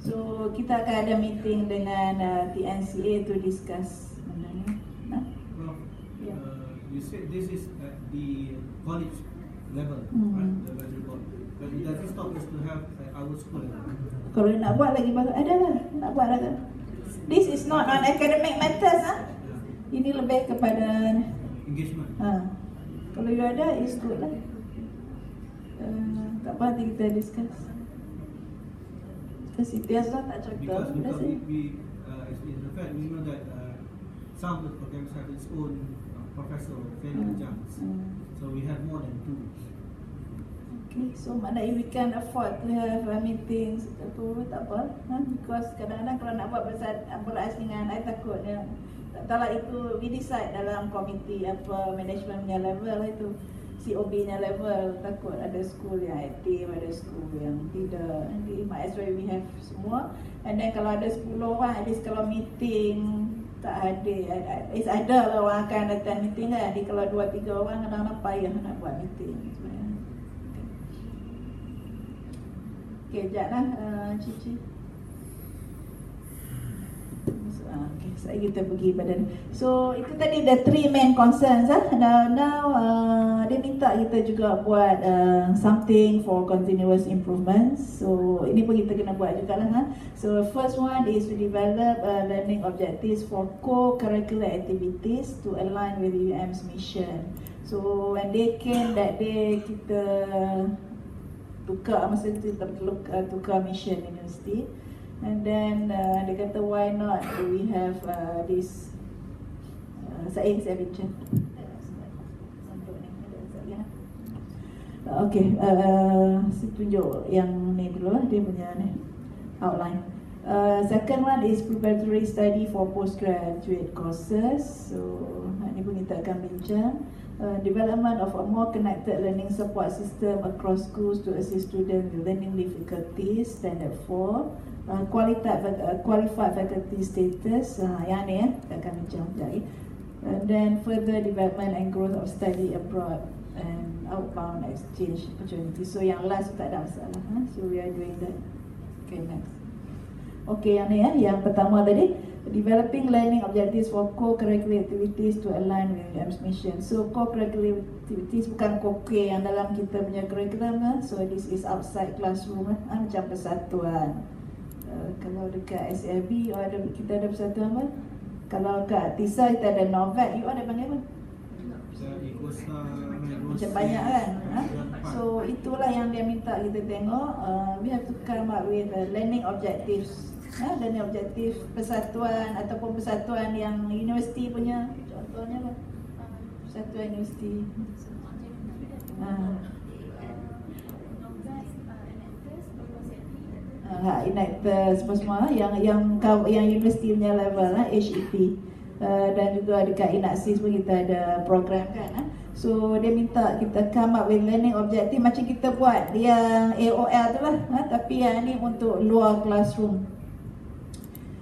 So kita akan ada meeting dengan TNCA to discuss benda ni. You said this is at the college level, right? The advisory board. But it doesn't stop us to have our school level. Kalau nak buat lagi bagus, ada lah, nak buat lagi. This is not on academic matters Ini lebih kepada engagement. Kalau you ada, is good lah. Tak apa, nanti kita discuss. Because it is not tak cakap. Because we in fact we know that some of the programs have its own professor, fellow adjuncts. So we have more than 2. Okay, so maknanya we can afford to have meetings atau tak apa, because kadang-kadang kalau nak buat berasingan, I takutnya tak tahulah itu we decide dalam komiti apa management punya level itu, COB nya level, takut ada school yang aktif, ada school yang tidak. Jadi might as well we have semua, and then kalau ada 10 orang, at least kalau meeting tak hadir, ada lah orang akan datang meeting kan. Jadi kalau 2-3 orang kadang-kadang payah nak buat meeting sebenarnya. Okay, sekejap lah Cici. Okay, saya kita pergi pada ni. So itu tadi the 3 main concerns Now dia minta kita juga buat something for continuous improvements. So ini pun kita kena buat juga lah So first one is to develop learning objectives for co-curricular activities to align with UM's mission. So when they came that day, kita tukar masa itu kita tukar mission university. And then dia kata why not we have this saya bincang okay, saya tunjuk yang ni dulu dia punya ni outline. Second one is preparatory study for postgraduate courses. So ni pun kita akan bincang. Development of a more connected learning support system across schools to assist students with learning difficulties, standard 4. Qualified faculty status, yang ni kita akan bincang sekejap. And then further development and growth of study abroad and outbound exchange opportunity. So yang last tak ada masalah. So we are doing that. Okay, next. Okay, yang ni yang pertama tadi, developing learning objectives for co-curricular activities to align with UM's mission. So co-curricular activities bukan co-K yang dalam kita punya curriculum So this is outside classroom macam persatuan. Kalau dekat SFB kita ada persatuan apa? Kalau kat TISA kita ada Novet, you ada panggil apa? Macam banyak kan? So itulah yang dia minta kita tengok. We have to come up with learning objectives. Learning objektif persatuan ataupun persatuan yang universiti punya. Contohnya apa? Persatuan universiti. Enactors semua yang universiti punya level HEP. Dan juga dekat Inaksis pun kita ada program kan. So dia minta kita come up with learning objective macam kita buat yang AOL tu lah, tapi yang ni untuk luar classroom.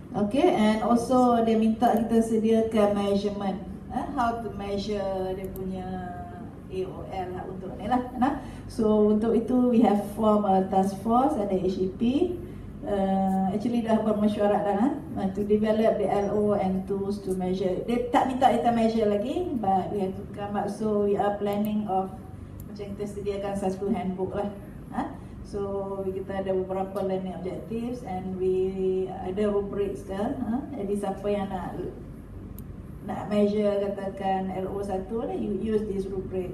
Okay, and also dia minta kita sediakan measurement, how to measure dia punya AOL lah untuk ni lah. So untuk itu we have form a task force ada HEP. Actually dah bermesyuarat dah to develop the LO and tools to measure. Dia tak minta kita measure lagi, but we have to come up. So we are planning of macam kita sediakan satu handbook lah. So kita ada beberapa learning objectives and we ada rubrics kan. Jadi siapa yang nak measure katakan LO1 lah, you use this rubric.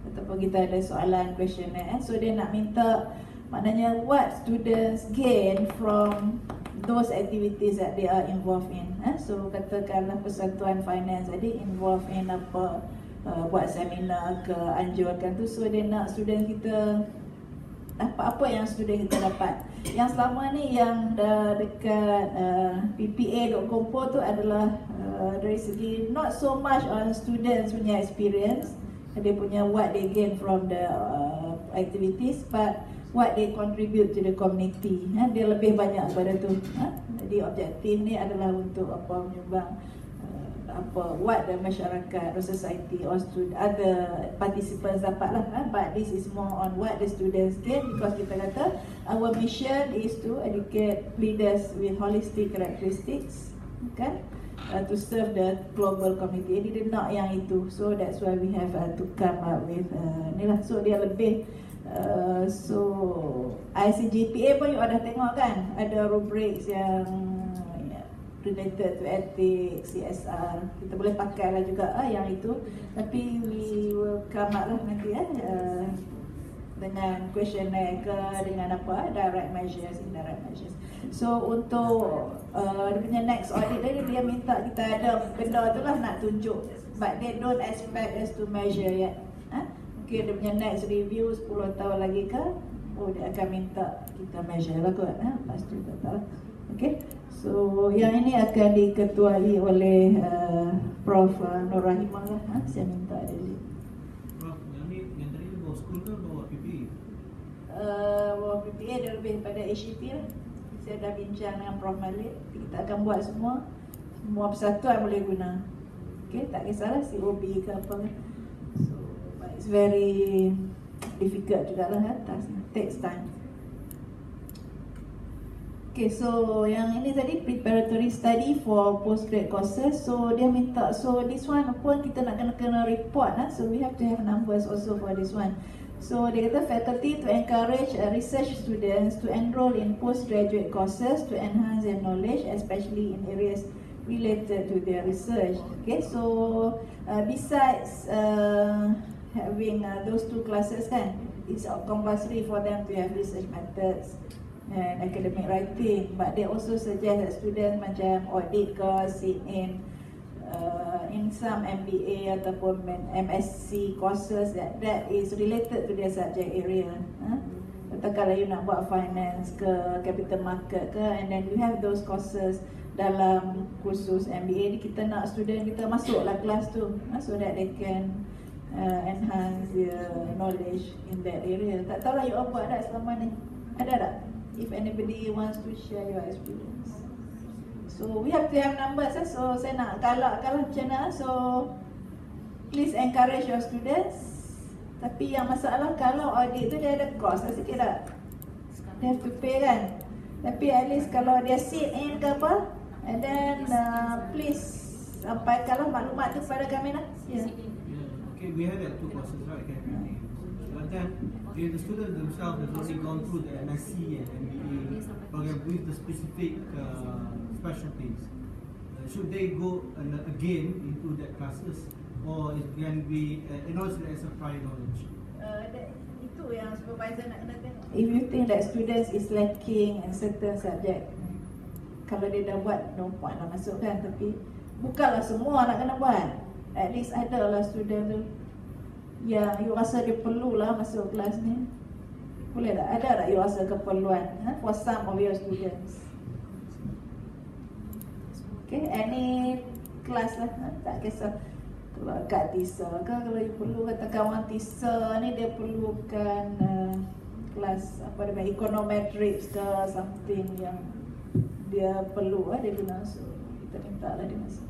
Ataupun kita ada soalan questionnaire. So dia nak minta maknanya what students gain from those activities that they are involved in. So katakanlah persatuan finance jadi involved in apa, buat seminar ke, anjurkan tu. So dia nak student kita apa yang student kita dapat. Yang selama ni yang dekat PPA.compo tu adalah dari segi not so much on students punya experience, dia punya what they gain from the activities, but what they contribute to the community. Dia lebih banyak pada tu. Jadi objektif ni adalah untuk apa, menyumbang apa, what the masyarakat or society or other participants dapat lah. But this is more on what the students gain, because kita kata our mission is to educate leaders with holistic characteristics, kan, to serve the global community. Jadi dia nak yang itu. So that's why we have to come up with ni lah. So dia lebih so ICGPA pun you ada tengok kan, ada rubrics yang related to ethics, CSR. Kita boleh pakai lah juga yang itu. Tapi we will come up lah nanti dengan questionnaire ke, dengan apa, direct measures, indirect measures. So untuk dia punya next audit dia minta kita ada benda tu lah nak tunjuk, but they don't expect us to measure yet. Okay, dia punya next review 10 tahun lagi ke, dia akan minta kita measure lah kot. Lepas tu tak tahu. Okay, so yang ini akan diketuai oleh Prof. Nur Rahimah lah. Saya minta dia. Prof, yang tadi tu bawa school ke bawa PPA? Bawa PPA dia lebih pada HEP lah. Saya dah bincang dengan Prof Malik. Kita akan buat semua persatuan boleh guna. Okay, tak kisahlah COB ke apa. So, but it's very difficult juga lah. Task takes time. Okay, so yang ini tadi preparatory study for postgrad courses. So dia minta, so this one pun kita nak kena report lah. So we have to have numbers also for this one. So dia kata faculty to encourage research students to enroll in postgraduate courses to enhance their knowledge, especially in areas related to their research. Okay, so besides having those two classes kan, it's compulsory for them to have research methods and academic writing, but they also suggest that students macam audit ke, sit in some MBA ataupun MSc courses that is related to their subject area. Katakanlah you nak buat finance ke, capital market ke, and then you have those courses dalam kursus MBA ni, kita nak student kita masuklah kelas tu, so that they can enhance their knowledge in that area. Tak tahulah you buat tak selama ni? Ada tak? If anybody wants to share your experience. So we have to have numbers. So saya nak galak macam mana. So please encourage your students. Tapi yang masalah kalau audit tu dia ada cost sikit tak? They have to pay kan? Tapi at least kalau dia sit in ke apa, and then please sampaikanlah maklumat tu pada kami lah. Yeah. Okay, we had two courses, right? But then, if the students themselves have already gone through the MSc and MBA program with the specific specialties, should they go again into that classes, or it can be as a prior knowledge? Itu yang supervisor nak kena tengok. If you think that students is lacking in certain subject, kalau dia dah buat, no point lah masukkan. Tapi bukanlah semua nak kena buat. At least ada lah student tu yang you rasa dia perlulah masuk kelas ni. Boleh tak? Ada tak you rasa keperluan for some of your students? Okay, any class lah, tak kisah. Kalau kat TISA ke, kalau you perlu katakan orang TISA ni dia perlukan kelas apa dia econometrics ke something yang dia perlu dia guna, so kita minta lah dia masuk.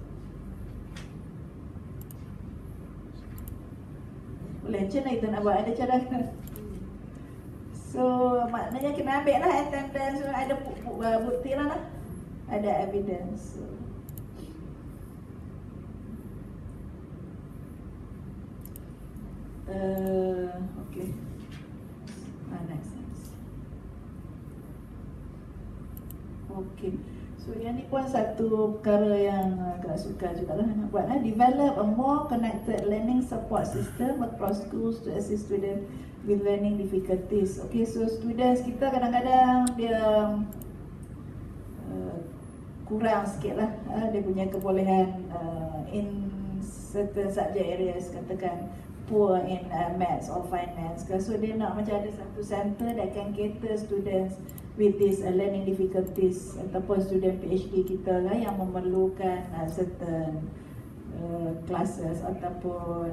Boleh macam mana kita nak buat, ada cadangan. So maknanya kena ambil lah attendance, ada bukti lah, ada evidence. So, okay. Next. Okay. So yang ni pun satu perkara yang agak suka juga lah nak buat. Develop a more connected learning support system across schools to assist students with learning difficulties. Okay, so students kita kadang-kadang dia kurang sikit lah dia punya kebolehan in certain subject areas, katakan poor in maths or finance. So dia nak macam ada satu center that can cater students with these learning difficulties, ataupun student PhD kita lah yang memerlukan certain classes, ataupun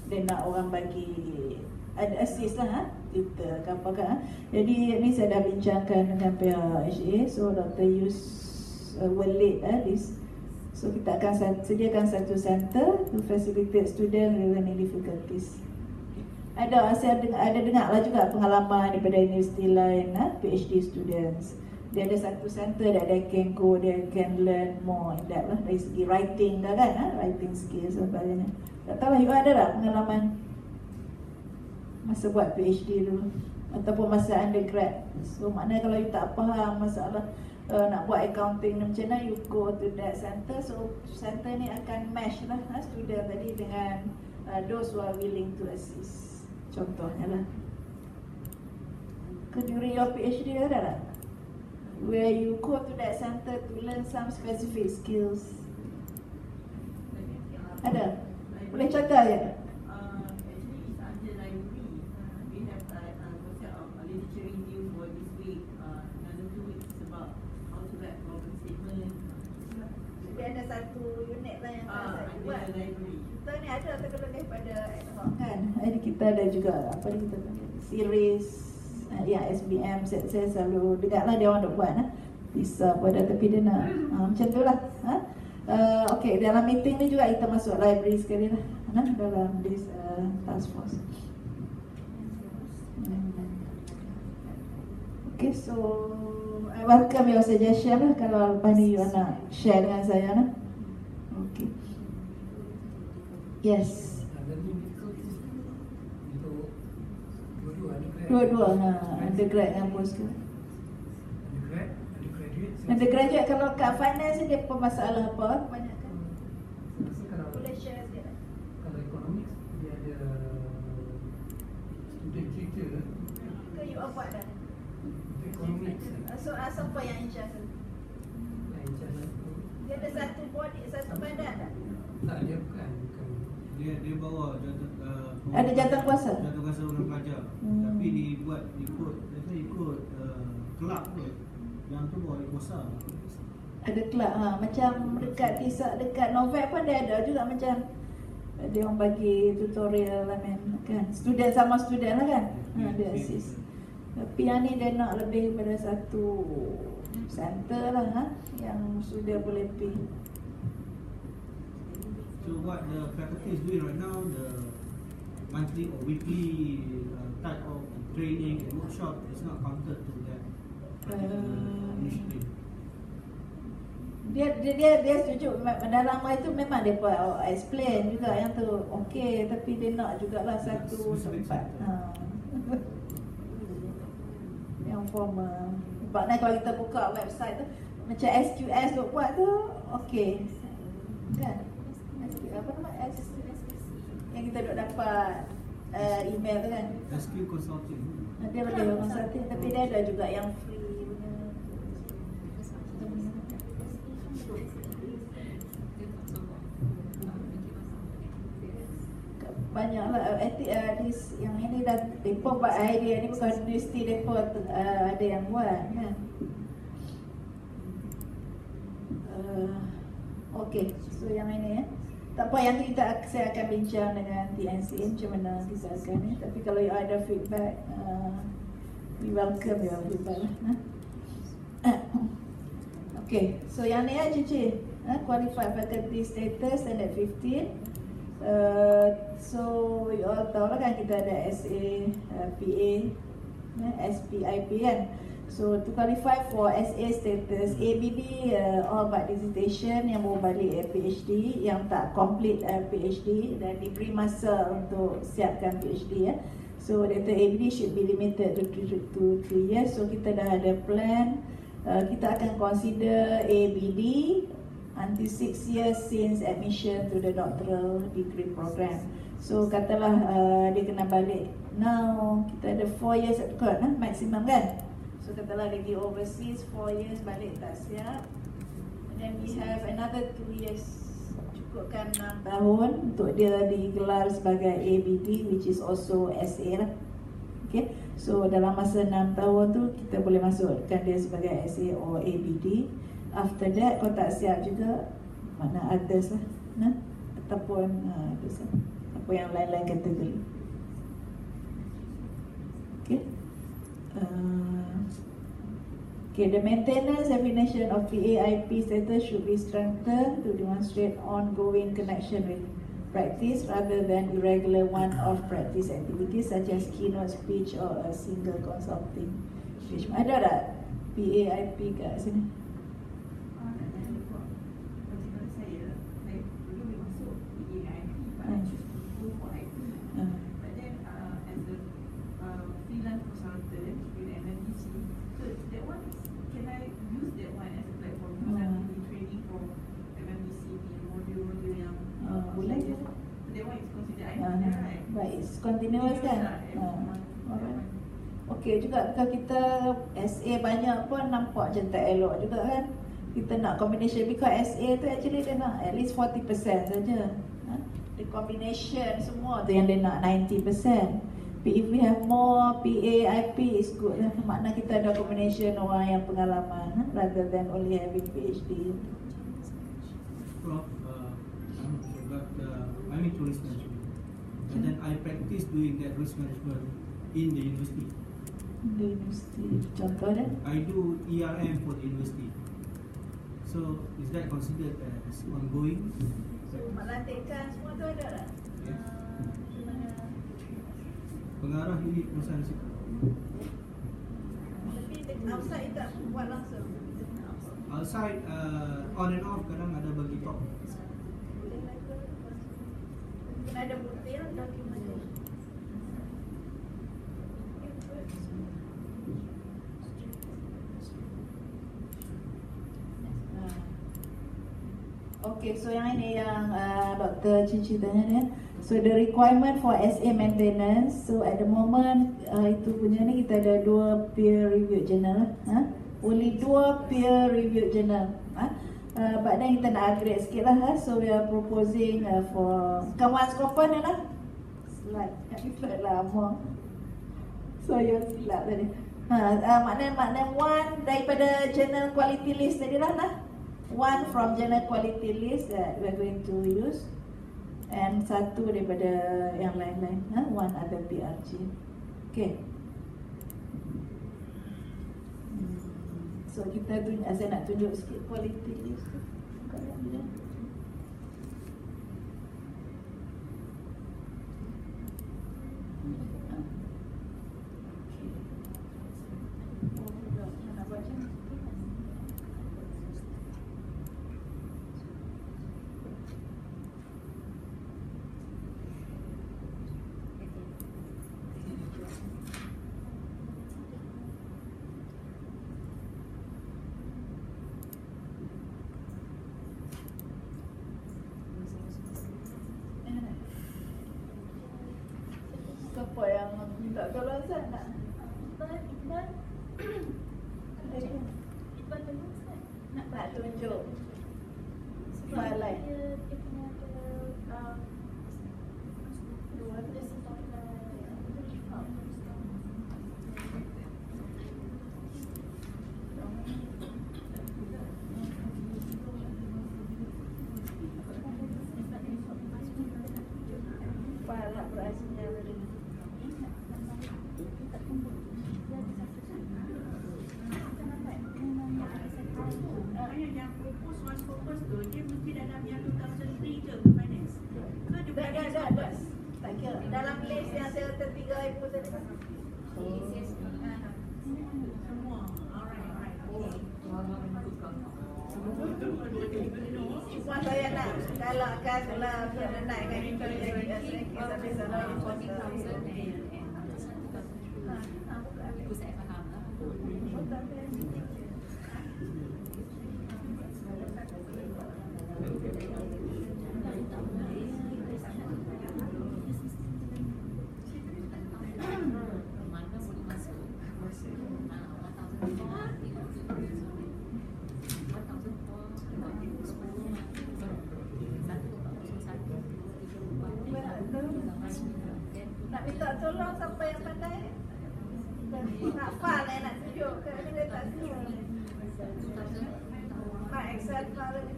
dia nak orang bagi ada assist lah kita apa kan. Jadi ni saya dah bincangkan dengan pihak HA, so Dr. Yus will lead this. So kita akan sediakan satu center to facilitate student with learning difficulties. Saya ada dengar lah juga pengalaman daripada universiti lain, PhD students. Dia ada satu center that they can go, they can learn more in that lah, dari segi writing dah kan, writing skills dan sebagainya. Tak tahu lah, you ada tak pengalaman masa buat PhD dulu ataupun masa undergrad? So maknanya kalau you tak faham masalah nak buat accounting macam mana, you go to that center. So center ni akan match lah student tadi dengan those who are willing to assist. Contohnya lah, during your PhD ada tak? Where you go to that center to learn some specific skills. Ada? Boleh contoh je? Ada satu unit lah yang saya buat. Kita ni ada terkena daripada kan. Jadi kita ada juga apa ni kita panggil series yang SBM. Saya selalu dengar lah dia orang nak buat bisa pada tapi dia nak macam tu lah. Okay, dalam meeting ni juga kita masuk library sekali lah dalam this task force. Okay, so I welcome your suggestion lah kalau lepas ni you nak share dengan saya lah. Okay. Yes. Dua-dua undergrad dengan postgrad. Undergraduate kalau kat finance dia masalah apa? Banyak kan? Boleh share sikit tak? Kalau economics dia ada student teacher lah. Ke you buat dah? Economics. So siapa yang in charge? Dia ada satu body, satu badan tak? Tak, dia bukan. Dia bawa ada jawatan kuasa orang pelajar. Tapi dibuat ikut kelab tu. Yang tu bawa kuasa. Ada kelab macam dekat Novak pun dia ada juga macam dia orang bagi tutorial lah kan. Student sama student lah kan. Dia assist. Tapi yang ni dia nak lebih pada satu center lah yang sudah boleh pergi. So what the faculty is doing right now, the monthly or weekly type of training and workshop is not counted to that initiative. Dia setuju. Dalam itu memang dia explain juga yang tu okey, tapi dia nak jugalah satu tempat yang formal. Sebabnya kalau kita buka website tu macam SQS tu buat tu okey kan, apa nama yang kita duk dapat email tu kan, SQ Consulting. dia lebih consulting, tapi dia ada juga yang free punya. Banyaklah yang ini dah depa buat idea ni, bukan universiti depa ada yang buat kan. Okey, so yang ini tak apa, yang tu saya akan bincang dengan TNC macam mana kita akan ni. Tapi kalau you ada feedback, we welcome your feedback lah. Okay, so yang ni Cici, qualified faculty status standard 15. So you all tahu lah kan kita ada SA, PA, SPIP kan. So to qualify for SA status, ABB all but dissertation yang baru balik PhD, yang tak complete PhD dan diberi masa untuk siapkan PhD ya. So data ABD should be limited to 3 years. So kita dah ada plan. Kita akan consider ABD until 6 years since admission to the doctoral degree program. So katalah dia kena balik. Now kita ada 4 years kot maximum kan. So katalah dia pergi overseas 4 years balik tak siap. And then we have another 2 years, cukupkan 6 tahun untuk dia digelar sebagai ABD, which is also SA lah. Okay, so dalam masa 6 tahun tu kita boleh masukkan dia sebagai SA or ABD. After that kalau tak siap juga, mana others lah, ataupun apa yang lain-lain kategori. Okay. Okay, the maintenance definition of PAIP status should be strengthened to demonstrate ongoing connection with practice rather than irregular one-off practice activities such as keynote speech or a single consulting engagement. Ada tak PAIP kat sini? Baik, continuous kan? Alright. Okey juga kalau kita SA banyak pun nampak macam tak elok juga kan? Kita nak combination because SA tu actually dia nak at least 40% saja. The combination semua tu yang dia nak 90%. But if we have more PAIP is good lah. Makna kita ada combination orang yang pengalaman rather than only having PhD. Prof, I'm not sure, but I'm into risk management. And then I practice doing that risk management in the university. The university, contoh dia? I do ERM for the university. So is that considered as ongoing? So melatihkan semua tu ada tak? Yes. Pengarah unit perusahaan risiko. Tapi outside tak buat langsung. Outside on and off kadang ada bagi talk. Kena ada bukti lah dokumen. Okay, so yang ini yang Dr. Cici tanya ni. So the requirement for SA maintenance. So at the moment itu punya ni kita ada 2 peer review journal. Only 2 peer review journal. But then kita nak upgrade sikit lah. So we are proposing for kawan skopan lah. Slide lama. So yang silap tadi. Makna one daripada journal quality list tadi lah. One from journal quality list that we are going to use, and satu daripada yang lain-lain. One other PRG. Okay. So kita tunjuk, saya nak tunjuk sikit quality list tu. Siapa yang minta tolong Ustaz nak? Nak tunjuk file lain. File nak berasnya tadi. Dah. Tak kira. Dalam list yang saya tertiga itu tadi. Semua. Alright. Cuma saya nak galakkan lah menaikkan intelligence sedikit sampai sana Itu saya faham lah. Mana boleh masuk? 1,004, nak minta tolong siapa yang pandai. Nak file nak tunjuk ke dia tak tahu. Nak Excel file.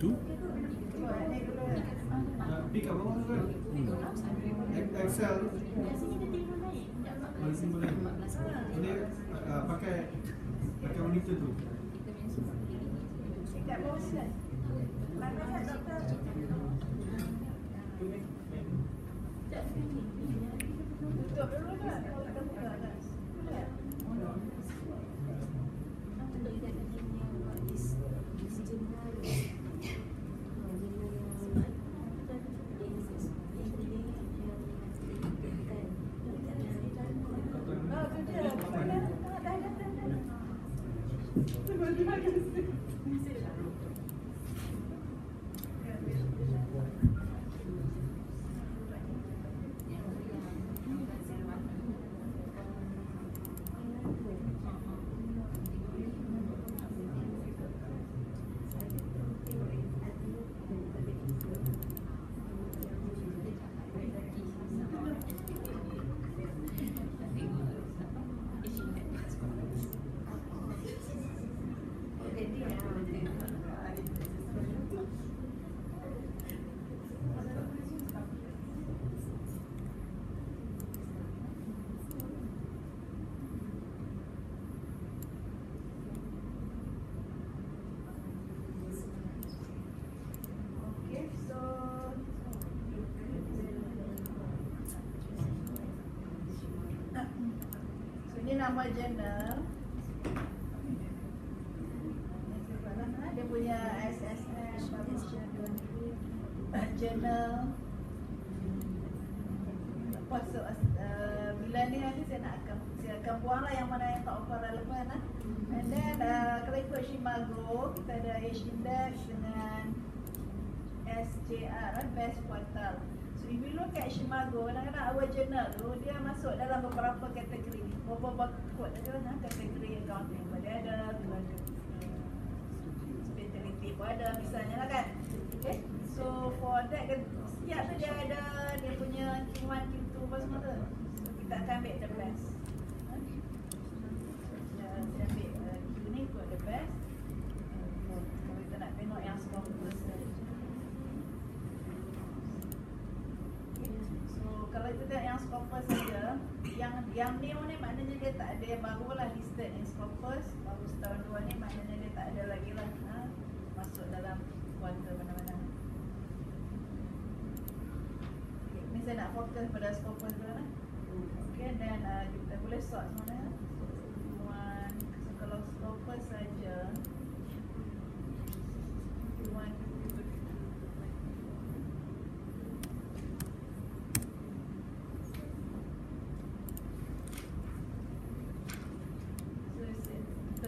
Tu? Pick up bawah tu kan? Excel tu. Masih boleh. Boleh pakai monitor tu. Kat bawah sini. Mana nak doktor? Tutup dulu kan? Kalau kita buka kan? Ini nama jurnal. Dia punya SSN publisher jurnal. Lepas tu bila ni nanti saya akan buang lah yang mana yang tak offer relevan lah. And then kalau ikut Shimago, kita ada H index dengan SJR, best quartile. So if you look at Shimago, kadang-kadang our journal tu dia masuk dalam beberapa kategori. Beberapa quote ada lah, kategori accounting pun ada, speciality pun ada misalnya lah kan. Okay, so for that setiap tu dia ada dia punya Q1, Q2 apa semua tu. So kita akan ambil the best. Kita ambil Q ni for the best. Kalau kita nak tengok yang semua first. Kalau kita tengok yang Scopus saja, yang new ni maknanya dia tak ada yang baru lah listed in Scopus. Baru setahun dua ni maknanya dia tak ada lagi lah masuk dalam kuartal mana-mana. Okay, ni saya nak fokus pada Scopus dulu lah. Okay, dan kita boleh sort mana. So kalau Scopus saja,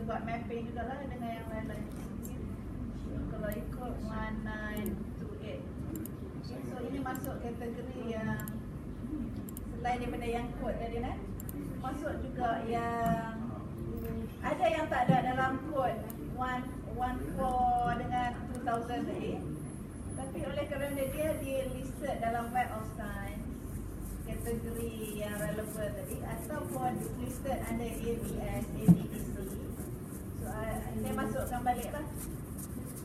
buat mapping juga lah dengan yang lain-lain. Kalau ikut 1928, so ini masuk kategori yang selain daripada yang code tadi kan, masuk juga yang ada yang tak ada dalam code 114 dengan 2000 tadi, tapi oleh kerana dia listed dalam Web of Science kategori yang relevan tadi ataupun listed under ABS, ABDC. So, dia masukkan balik lah.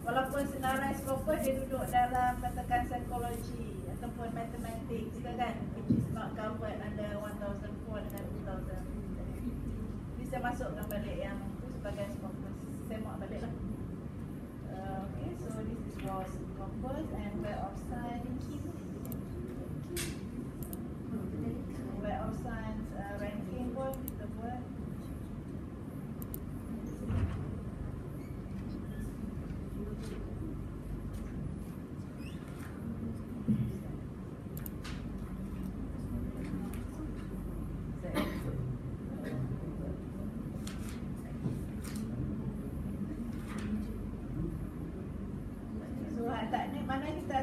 Walaupun senarai Scopus dia duduk dalam katakan psikologi ataupun mathematics kan, which is not covered under 1004 dengan 2000. saya masukkan balik yang tu sebagai Scopus. Saya mau balik lah. Okay, so this is for Scopus and Web of Science. Web of Science ranking pun kita buat.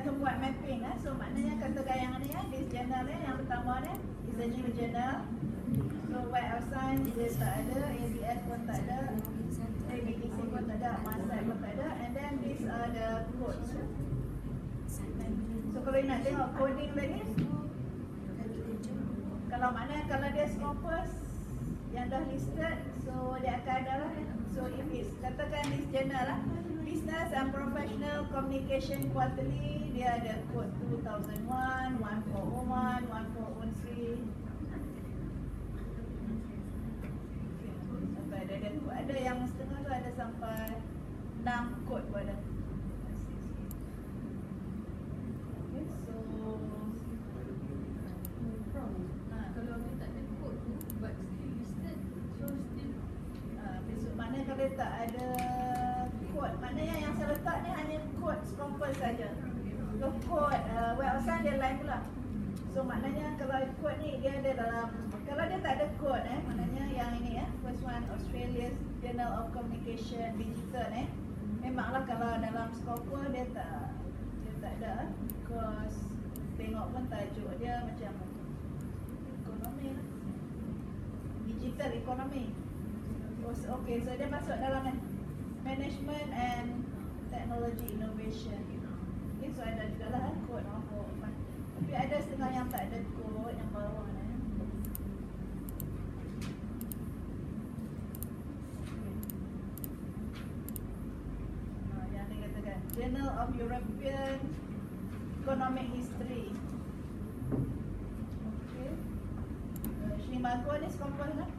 Buat mapping so maknanya kata gayang ni this journal yang pertama ni is a new journal. So Web of Science dia tak ada, ABS pun tak ada, ABTC pun tak ada, Masai pun tak ada, and then these are the codes. So kalau nak tengok coding tadi, kalau kalau dia Scopus yang dah listed, so dia akan ada lah. So if it's katakan this journal lah, Business and Professional Communication Quarterly, dia ada code 2001, 1401, 1403. Sampai ada yang setengah tu ada sampai 6 code pun ada. Okay, so kalau dia tak ada kod tu, but still listed, so still mana kalau tak ada kod, maknanya yang saya letak ni hanya kod Scopus saja. So kod Web of Science dia lain pula. So maknanya kalau kod ni dia ada dalam, kalau dia tak ada kod maknanya yang ini first one Australia's Journal of Communication Digital memanglah kalau dalam Scopus dia tak ada, because tengok pun tajuk dia macam ekonomi lah, digital economy. Okay, so dia masuk dalam Management and Technology Innovation. Okay, so ada juga lah kod tapi ada setengah yang tak ada kod yang bawah ni. Yang dia katakan Journal of European Economic History. Okay, Shimago ni Scopus lah.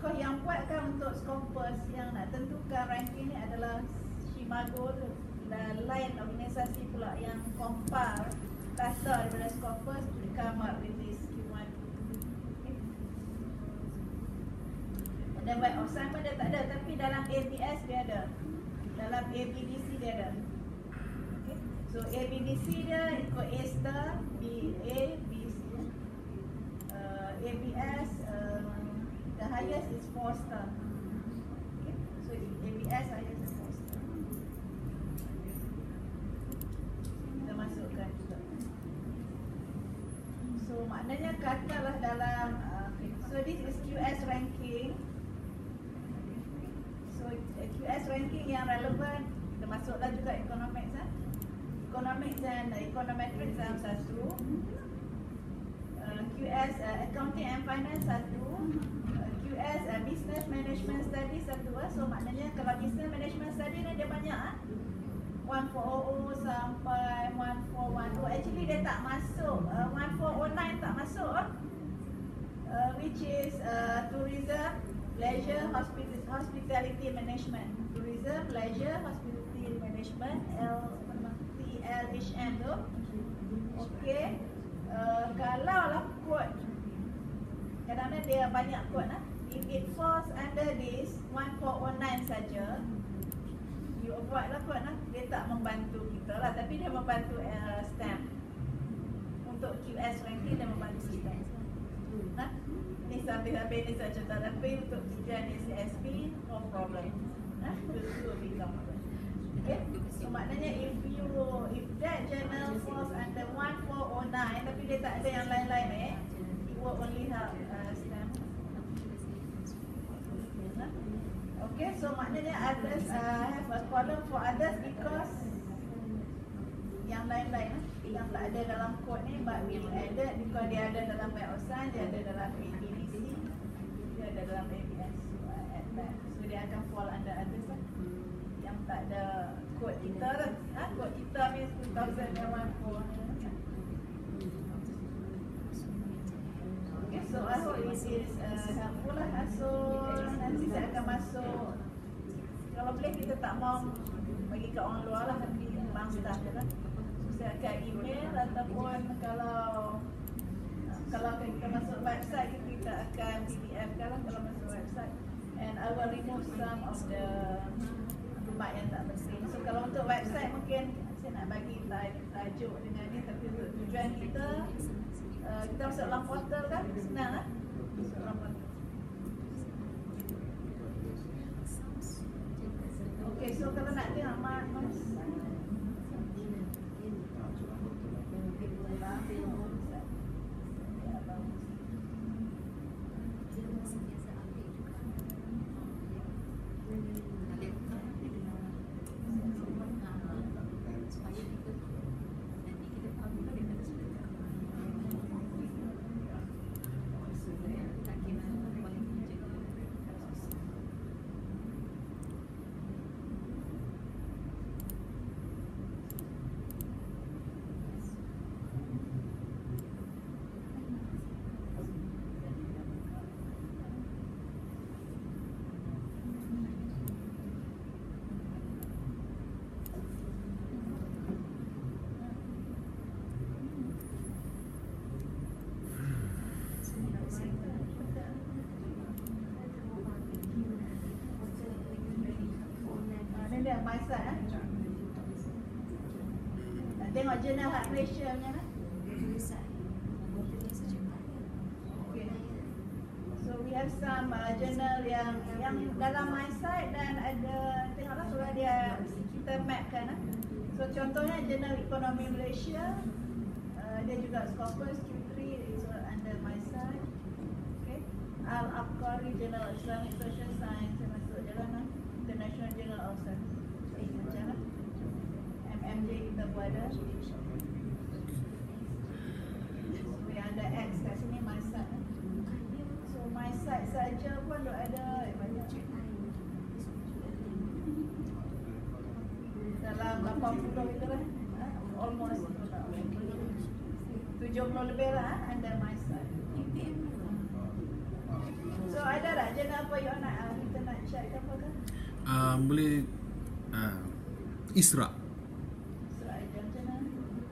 Because yang buat kan untuk Scopus, yang nak tentukan ranking ni adalah Shimago tu. Dan lain organisasi pula yang compile data daripada Scopus to come up with this Q1. Okay. Dan Web of Science pun dia tak ada, tapi dalam ABS dia ada. Dalam ABDC dia ada. Okay. So ABDC dia ikut A star, B, A, B, C. ABS the highest is 4 star. Okay. So ABS highest is 4 star. Kita masukkan juga. So maknanya katalah dalam okay. So this is QS ranking. So QS ranking yang relevan, kita masuklah juga economics economics dan econometrics dalam satu. QS accounting and finance satu. QS business management studies satu. So maknanya kalau business management study ni dia banyak 1400 sampai 1410. Actually dia tak masuk 1409 tak masuk which is tourism, leisure, hospitality management. Tourism, leisure, hospitality management, TLHM tu. Okay, kalau lah kod, kadang-kadang dia banyak kod if it falls under this 1409 saja, you avoid lah kod dia tak membantu kita lah, tapi dia membantu stamp. Untuk QS ranking dia membantu kita. Ni sampai-sampai ni saya contoh, tapi untuk tujuan Sefb no problem. Itu become okay. So maknanya if that journal falls under 1409 tapi dia tak ada yang lain-lain it will only have stamp. Okay, so maknanya others have a column for others because yang lain-lain yang tak ada dalam kod ni but we added because dia ada dalam Web of Science, dia ada dalam ABDC, dia ada dalam ABS. So I add that. So dia akan fall under others lah. Yang tak ada kod kita lah. Kod kita means 2014. Okay, so I hope it is helpful lah. So nanti saya akan masuk. Kalau boleh kita tak mau bagi kat orang luar lah, tapi bang staff je lah. So saya akan email ataupun kalau kita masuk website kita akan PDF kan lah kalau masuk website. And I will remove some of the tempat yang tak penting. So kalau untuk website mungkin saya nak bagi tajuk dengan ni, tapi untuk tujuan kita kita masuk dalam portal kan, senang lah. Masuk dalam portal. Okay, so kalau nak tengok mas dia my side nak tengok journal heart pressure nya kan. Okay. So we have some journal yang dalam my side dan ada tengoklah kalau dia kita map kan. So contohnya journal ekonomi Malaysia, dia juga Scopus Q3 is under my side. Okay. Al-Afqari Journal of Islamic Social Science yang masuk jalan International Journal of Science. Macam lah. MMJ kita buat ada. So yang ada X kat sini my side. So my side saja pun ada banyak. Dalam 80 itu lah. Almost 70 lebih lah under my side. So ada tak journal apa yang nak kita nak check ke apa kan? Boleh ISRA.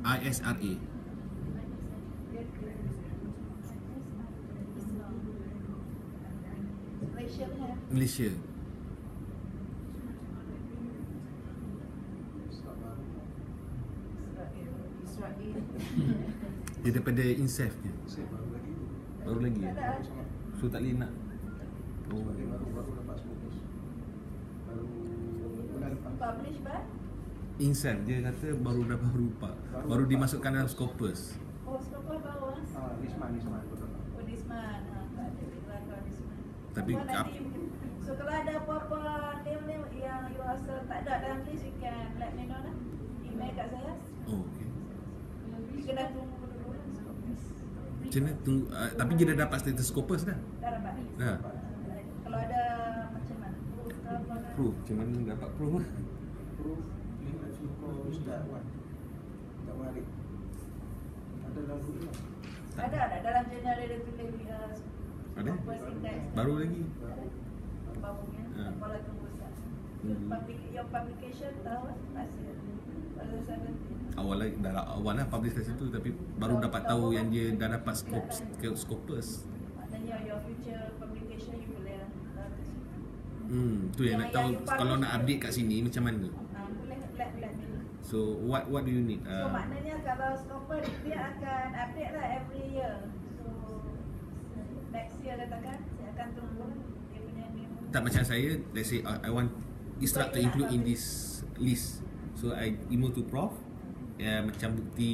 ISRA. Malaysia. Dia daripada Sefb je. Baru lagi. So tak boleh nak. Oh. Publish by? Sefb dia kata baru dimasukkan dalam Scopus. Oh, Scopus baru lah. This month. Oh, this month. Tapi so kalau ada apa-apa name yang you rasa tak ada dalam list, you can let me know lah. Email kat saya. Oh, okay. Kena tunggu dulu lah Scopus. Macam mana tunggu, tapi dia dah dapat status Scopus dah? Dah dapat. Dah. Kalau ada macam mana? Proof, macam mana dapat proof? Proof Ustaz Wan. Tak warik. Ada dalam buku lah. Ada dalam jurnal dia tulis ada? Scopus index. Baru lagi? Barunya. Kepala tunggu Ustaz. Your publication tahu masih. Awal lah publish kat situ, tapi baru dapat tahu yang dia dah dapat Scopus. Maknanya your future publication you boleh tu yang nak tahu kalau nak update kat sini macam mana. boleh let me. So what do you need? So maknanya kalau Scopus dia akan update lah every year. So next year katakan saya akan tunggu dia punya name. Tak macam saya, let's say I want Isra to include in this list. So I email to Prof macam bukti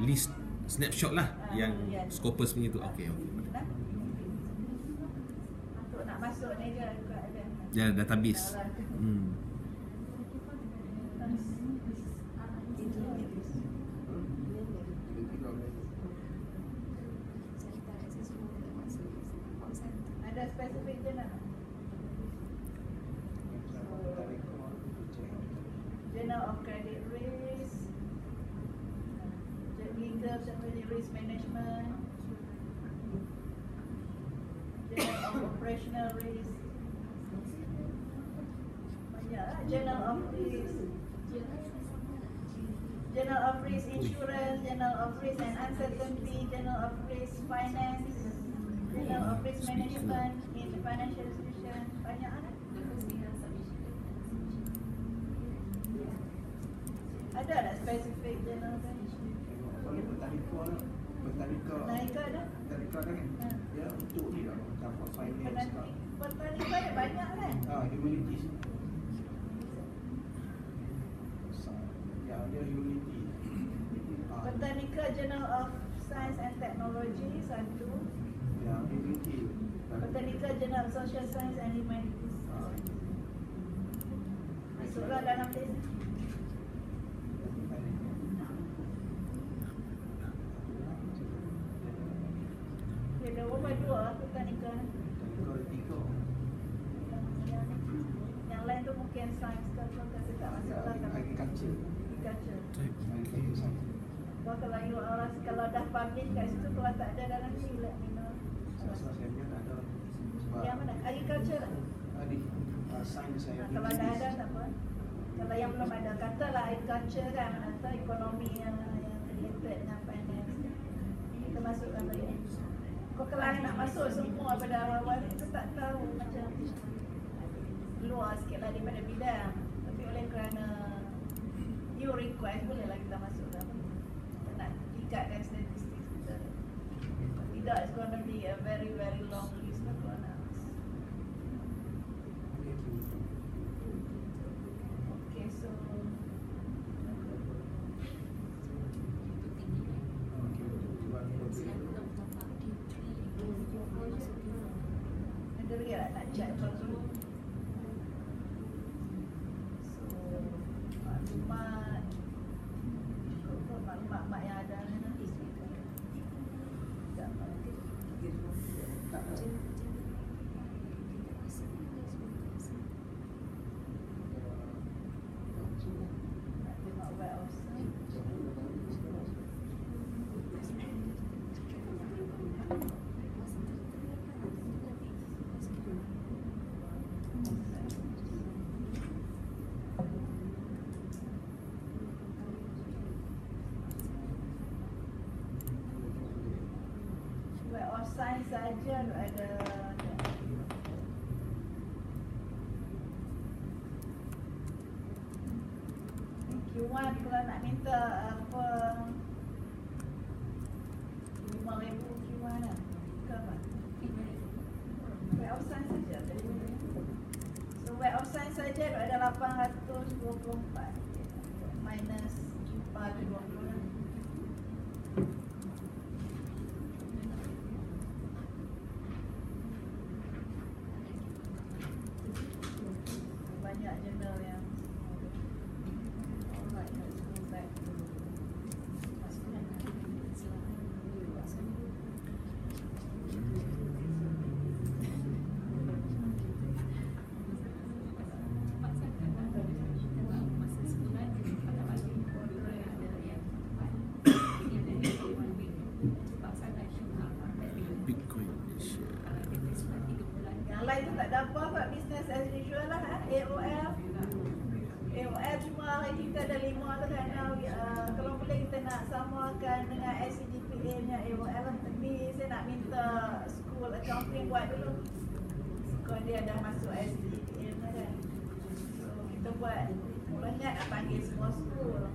list snapshot lah yang Scopus punya tu. Okay. Untuk nak masuk ni je juga ada. Ya, database. Ada spesifik je nak? Journal of Credit Risk, Legal Credit Risk Management, operational risk. Banyak lah. Journal of risk. Journal of risk insurance, journal of risk and uncertainty, journal of risk finance, journal of risk management in the financial institution. Banyak lah. Ada tak spesifik journal kan? Botanica ada kan? Ya, untuk ni lah, dapat finance kan. Botanica ada banyak kan? Humanities. Ya, dia humanity. Botanica Journal of Science and Technology satu. Ya, humanity. Botanica Journal of Social Science and Humanities. Masuklah dalam list. Ada berapa dua botanica? Yang lain tu mungkin sains ke apa ke tak masuklah kan. Agriculture. Kalau you orang kalau dah publish kat situ, kalau tak ada dalam ni, let me know. Saya tak ada. Yang mana? Agriculture lah. Sains saya. Kalau dah ada tak apa. Kalau yang belum ada, katalah agriculture kan, atau ekonomi yang related dengan finance. Kita masukkan lagi. Kau kalau nak masuk semua pada awal kita tak tahu, macam luar sikit lah daripada bidang. Tapi oleh kerana you request, bolehlah kita masukkan. Kita nak tingkatkan statistik kita. Tidak, it's gonna be a very very long list lah kalau nak. Okay, so ada lagi tak nak chat dulu? So, maklumat yang ada nanti nak tengok web website. Web of Science saja ada. Q1 kalau nak minta apa 5,000 Q1 lah. Ke apa? Web of Science saja. So Web of Science saja ada 824 minus 420 lah. Banyak jurnal yang alright, let's go back to yang lain tu tak ada apa business as usual lah. AOL cuma hari kita ada 5 tu kan. Kalau boleh kita nak samakan dengan SCGPA nya AOL lah. Tapi saya nak minta school accounting buat dulu. Kalau dia dah masuk SCGPA nya kan. So kita buat banyak nak panggil semua school.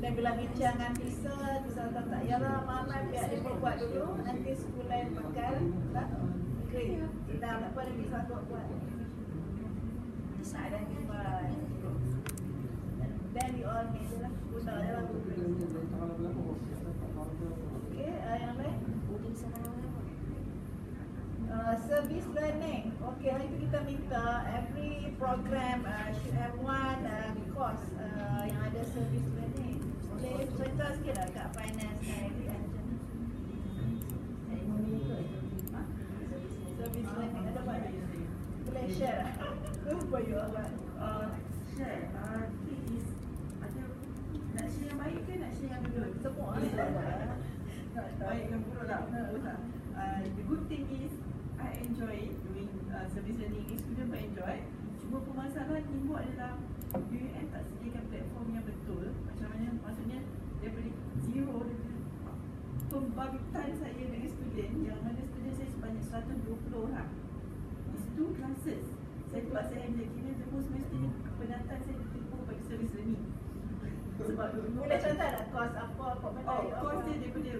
Dan bila bincang dengan teacher tak yalah mama biar dia buat dulu. Nanti school lain pakai lah. Great. Kita tak apa lagi satu buat. Nak identify. Then you all need lah. Guna je lah. Okay, yang lain? Service learning. Okay, hari tu kita minta every program should have one course yang ada service learning. Boleh cerita sikit tak kat finance dan service learning ada apa? Boleh share tak? Apa you all buat? Share. Is ada nak share yang baik ke nak share yang buruk? Semua Baik dan buruk tak? The good thing is I enjoy doing service learning ni, student pun enjoy. Cuma permasalahan timbul adalah UUM tak sediakan platform yang betul. Macam mana, maksudnya daripada zero, pembabitan saya dengan student, yang mana student saya sebanyak 120 orang. It's 2 classes. Saya buat saya kira semua semester ni pendatang saya ditempuh bagi service learning. Sebab Boleh contoh tak kos apa benda? kos dia daripada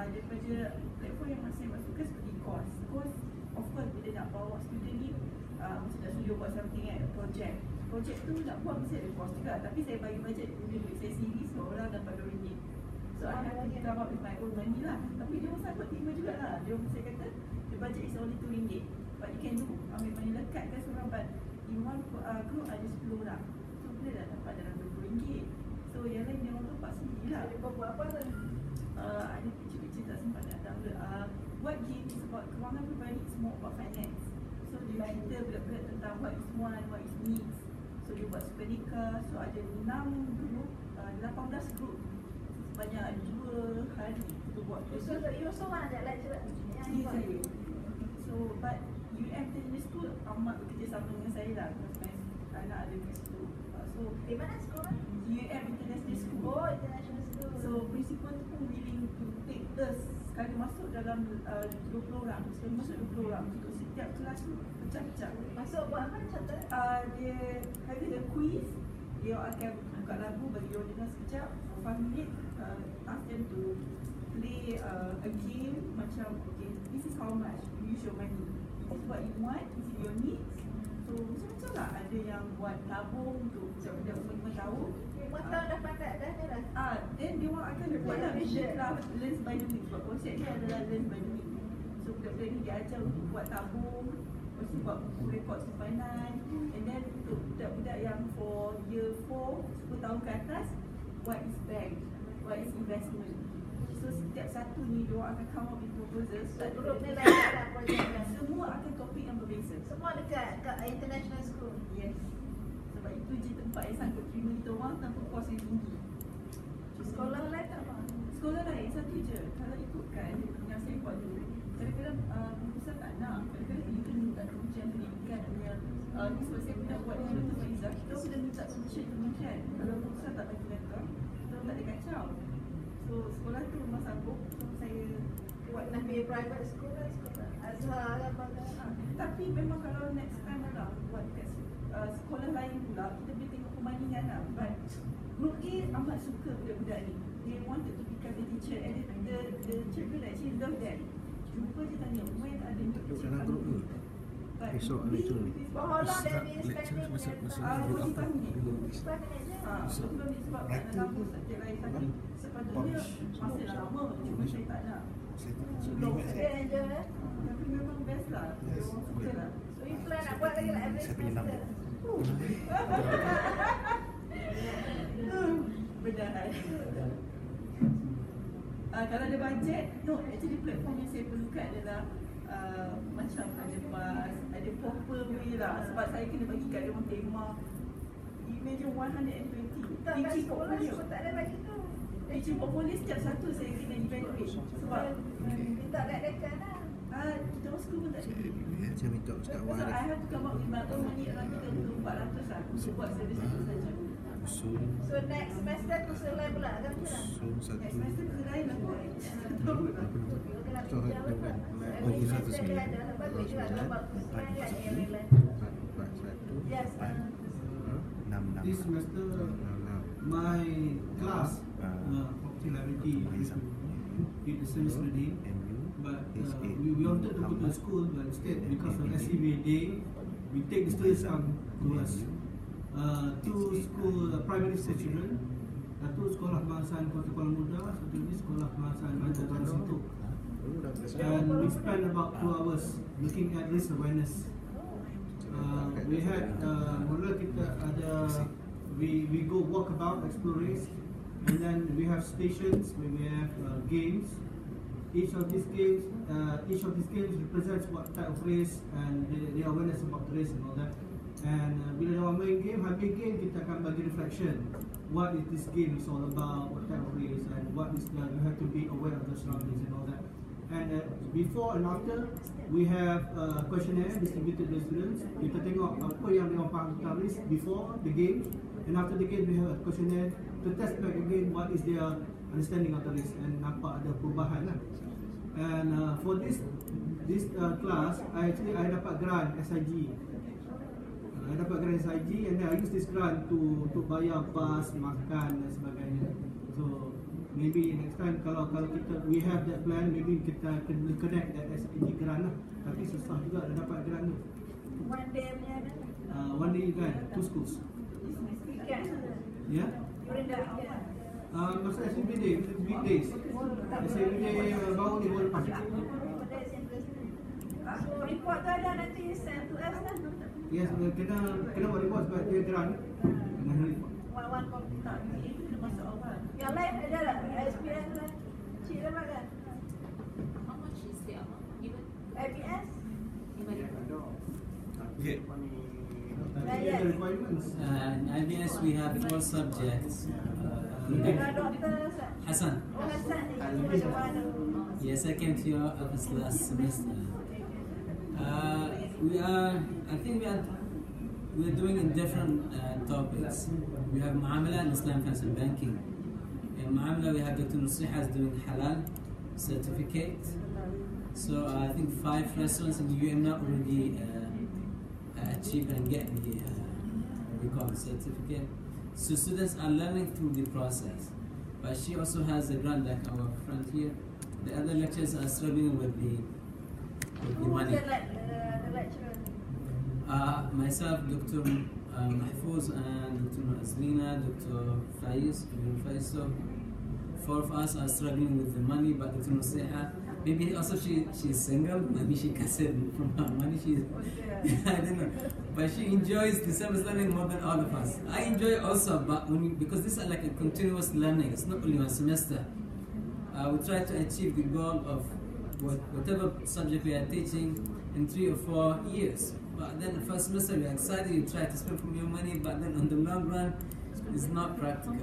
daripada platform yang masih masukkan seperti kos. Kos of course bila nak bawa student ni mesti nak suruh buat something project. Project tu nak buat mesti ada kos juga. Tapi saya bagi budget duit saya sendiri, seorang dapat RM2. So I have to come up with my own money lah. Tapi dia orang sanggup terima jugalah. Dia orang saya kata the budget is only RM2. But you can do ambil money lekat kan seorang, but in one group ada 10 orang. So bila dah dapat dalam RM20. So yang lain dia orang tu paksa sendirilah. Dia buat apa tu? Ada kecil-kecil tak sempat nak download. What game is about kewangan peribadi, is more about finance. So dia cerita budak-budak tentang what is want, what is needs. So dia buat super nikah. So ada 6 group, 18 group. Sebanyak 2 hari kita buat. So you also one that lecturer yang Ni buat? saya. So but UM Technical School amat bekerjasama dengan saya lah. Because anak ada kat situ. So Di mana sekolah? UM International School. Oh, international school. So principal tu pun willing to take us sekali masuk dalam 20 orang. Sekali masuk 20 orang. Untuk setiap kelas tu pecah-pecah. Masuk buat apa contoh? Dia ada the quiz. Dia akan buka lagu bagi dia orang dengar sekejap for 5 minutes. Ask them to play a game macam okay, this is how much you use your money. This is what you want, this is your needs. So macam-macam lah. Ada yang buat tabung untuk budak-budak umur 5 tahun. 5 tahun dah pandai dah ni lah. Then dia orang akan buat lah vision lah, learn by doing. Sebab konsep dia adalah learn by doing. So budak-budak ni diajar untuk buat tabung, lepas tu buat buku rekod simpanan. And then untuk budak-budak yang for year 4, 10 tahun ke atas, what is bank, what is investment. So setiap satu ni dia orang akan come up with proposals. So group ni lain lah projek kan? Semua akan topik yang berbeza. Semua dekat kat international school? Yes. Sebab itu je tempat yang sanggup terima kita orang tanpa kos yang tinggi. Sekolah lain tak apa? Sekolah lain satu je. Kalau ikutkan yang saya buat dulu, kadang-kadang pengurusan tak nak. Kadang-kadang kita minta Kementerian Pendidikan punya ni sebab saya pernah buat dengan Dr. Faizah. Kita sudah minta permission kementerian. Kalau pengurusan tak bagi letter, kita tak ada kacau. So sekolah tu memang sanggup. So saya buat Nak pergi private school lah, sekolah Azhar ke apa ke? Tapi memang kalau next time lah buat kat sekolah lain pula, kita boleh tengok perbandingan lah. But group A amat suka budak-budak ni. They wanted to become the teacher and the children actually love them. Jumpa je tanya, when ada new teacher dalam grup ni? Esok ada tu. For how long they have been spending? Masa group grup apa? apa? 5 minit je? Sebelum ni sebab tak nak lama subjek lain. Tapi sepatutnya masih dah lama, cuma saya tak nak. Dia enjoy lah. Tapi memang best lah. Dia orang suka lah. So you plan nak buat lagi lah every semester? Benar. Kalau ada bajet, no, actually platform yang saya perlukan adalah macam ada bus, ada proper way lah. Sebab saya kena bagi kat dia orang tema. Imagine 120 Tak kat teaching sekolah portfolio. semua tak ada bagi tu. Teaching portfolio setiap satu saya kena evaluate. Sebab Minta kat dekan lah. kita orang school pun tak ada. Saya minta Ustaz So Wan. I have to come up with my own money around 300-400 lah untuk buat servis itu saja. Usul So next semester tu selai pula kan macam mana? usul satu. Next semester tu lain lah kot. So dengan Every semester dia ada. Bagus juga kalau bagus. Kan yang lain. 441 Yes. 6 This semester, my class, popularity is with the service learning, but we wanted to go to school, but instead because of SCB day, we take the students out to us. Two school primary school children, satu sekolah kebangsaan Kota Kuala Muda, satu lagi sekolah kebangsaan Bandar Baru Situ. And we spent about 2 hours looking at this awareness. We had mula kita ada we go walk about exploring, and then we have stations where we have games. Each of these games represents what type of race and the awareness about race and all that. And bila orang main game, habis game kita akan bagi reflection. What is this game is all about? What type of race and what is you have to be aware of the surroundings and all that. And before and after, we have questionnaire distributed to the students. Kita tengok apa yang mereka faham tentang risk before the game, and after the game we have a questionnaire to test back again what is their understanding of the risk and nampak ada perubahan lah. And for this class, I dapat grant SIG. I dapat grant SIG, and then I use this grant to bayar bus, makan dan sebagainya. So maybe next time kalau we have that plan, maybe kita connect that SIG grant lah. Tapi susah juga nak dapat grant tu. One day punya ada. One day grant, 2 schools. Weekend. Yeah. During the weekend. Masa SIG day, weekdays. SIG day baru ni boleh lepas. So report tu ada nanti send to us lah. Yes, kena buat report sebab dia grant. Kena report. One copy tak. Itu dah masuk awal. Yang lain ada lah. SPN lah. Cik dapat kan? How much is the amount given? ABS? Okay. The requirements. In IBS we have 4 subjects. Doktor Hassan. Oh Hassan ni. Macam mana? Yes, I came to your office last semester. I think we're doing in different topics. We have Muamala and Islam Finance and Banking. In Muamala we have Dr. Nusriha is doing Halal certificate. So I think 5 restaurants in the UM already achieve and get the we call it certificate. So students are learning through the process. But she also has a grant like our friend here. The other lecturers are struggling with the money. The lecturer? Myself, Dr. Mahfouz and Dr. Azlina, Dr. Faiz. So 4 of us are struggling with the money, but Dr. Nusriha, maybe also she's single, maybe she can save from her money. I don't know. But she enjoys the service learning more than all of us. I enjoy it also, but because this is like a continuous learning, it's not only 1 semester. We try to achieve the goal of whatever subject we are teaching in 3 or 4 years. But then the first semester you're excited, you try to spend from your money, but then on the long run, it's not practical.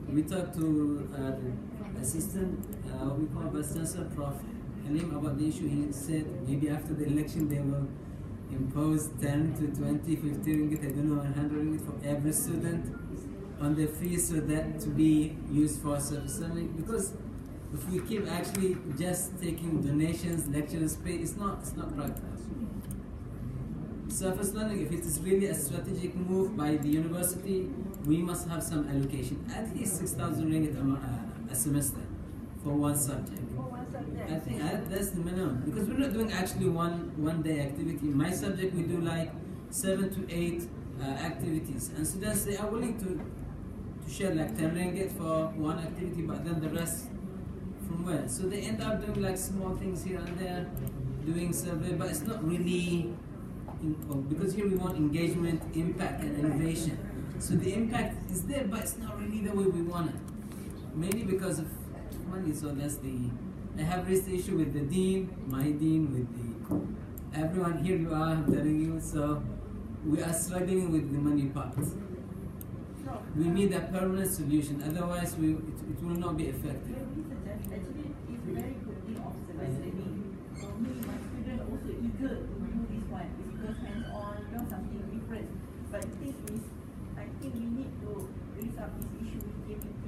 We talked to the assistant, we call Vice Chancellor, Prof. Halim, about the issue. He said maybe after the election they will impose 10 to 20, 50 ringgit, I don't know, 100 ringgit for every student on their fees, so that to be used for service learning. Because if we keep actually just taking donations, lecturers pay, it's not practical. Surface learning, if it is really a strategic move by the university, we must have some allocation, at least 6,000 ringgit a semester for 1 subject. I think that's the minimum, because we're not doing actually one day activity. My subject we do like 7 to 8 activities, and students they are willing to share like 10 ringgit for 1 activity, but then the rest from where? So they end up doing like small things here and there, doing survey, but it's not really because here we want engagement, impact, and innovation. So the impact is there, but it's not really the way we want it. Mainly because of money. So that's I have raised the issue with the dean, my dean, with everyone. Here you are, I'm telling you. So we are struggling with the money part. We need a permanent solution. Otherwise, it will not be effective. Actually, it's very good thing of service learning. For me, my students also eager to do this one. It's because hands-on, something different. But the thing is, I think we need to raise up this issue with KPT.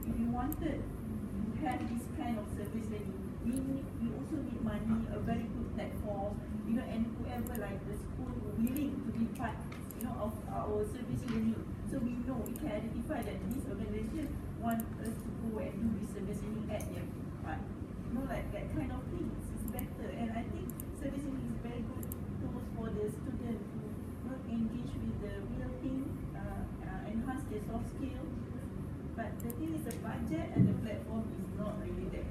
If we wanted to have this kind of service learning, we also need money, a very good platform, and whoever like the school willing to be part, of our service learning. So we know, we can identify that this organization want us to go and do this service learning at their part. Like that kind of thing is better. And I think service learning is very good tools for the student to engage with the real thing, enhance their soft skill. But the thing is, the budget and the platform is not really there.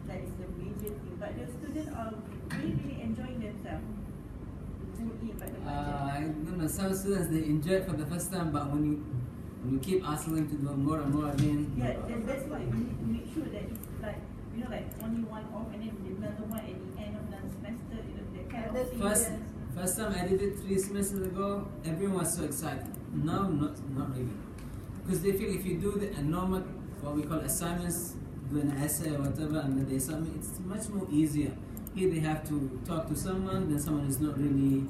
That is the major thing. But the students are really enjoying themselves. I don't know, some students they enjoy it for the first time, but when you keep asking them to do more and more again. Yeah, that's why we need to make sure that it's like only one off and then another one at the end of the semester, that kind of thing. First time I did it 3 semesters ago, everyone was so excited. Now, not really. Because they feel if you do the normal, what we call assignments do an essay or whatever, and then they submit. It's much more easier. Here they have to talk to someone, then someone is not really,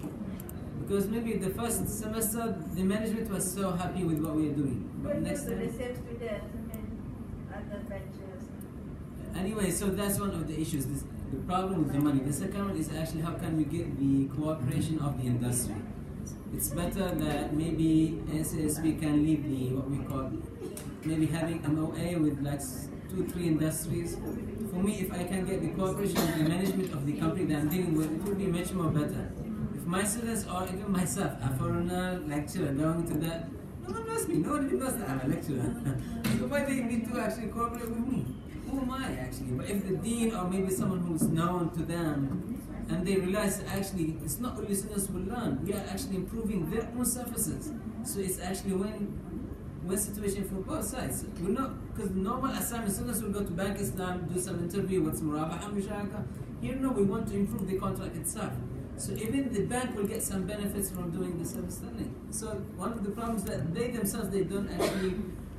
because maybe the first semester the management was so happy with what we are doing, but next time. The same students and other batches. Anyway, so that's one of the issues. The problem with the money. The second one is actually how can we get the cooperation of the industry. It's better that maybe SASB can leave the what we call maybe having an OA with like 2-3 industries. For me, if I can get the cooperation of the management of the company that I'm dealing with, it would be much more better. If my students or even myself, a foreigner lecturer going to that, no one knows me, no one knows that I'm a lecturer. So why they need to actually cooperate with me? Who am I actually? But if the dean or maybe someone who's known to them, and they realize that actually it's not only students will learn, we are actually improving their own surfaces. So it's actually win situation for both sides. We're not, because normal assignment students will go to Bank Islam, do some interview, what's Murabaha, Musharaka. Here no, we want to improve the contract itself. So even the bank will get some benefits from doing the service learning. So one of the problems that they themselves, they don't actually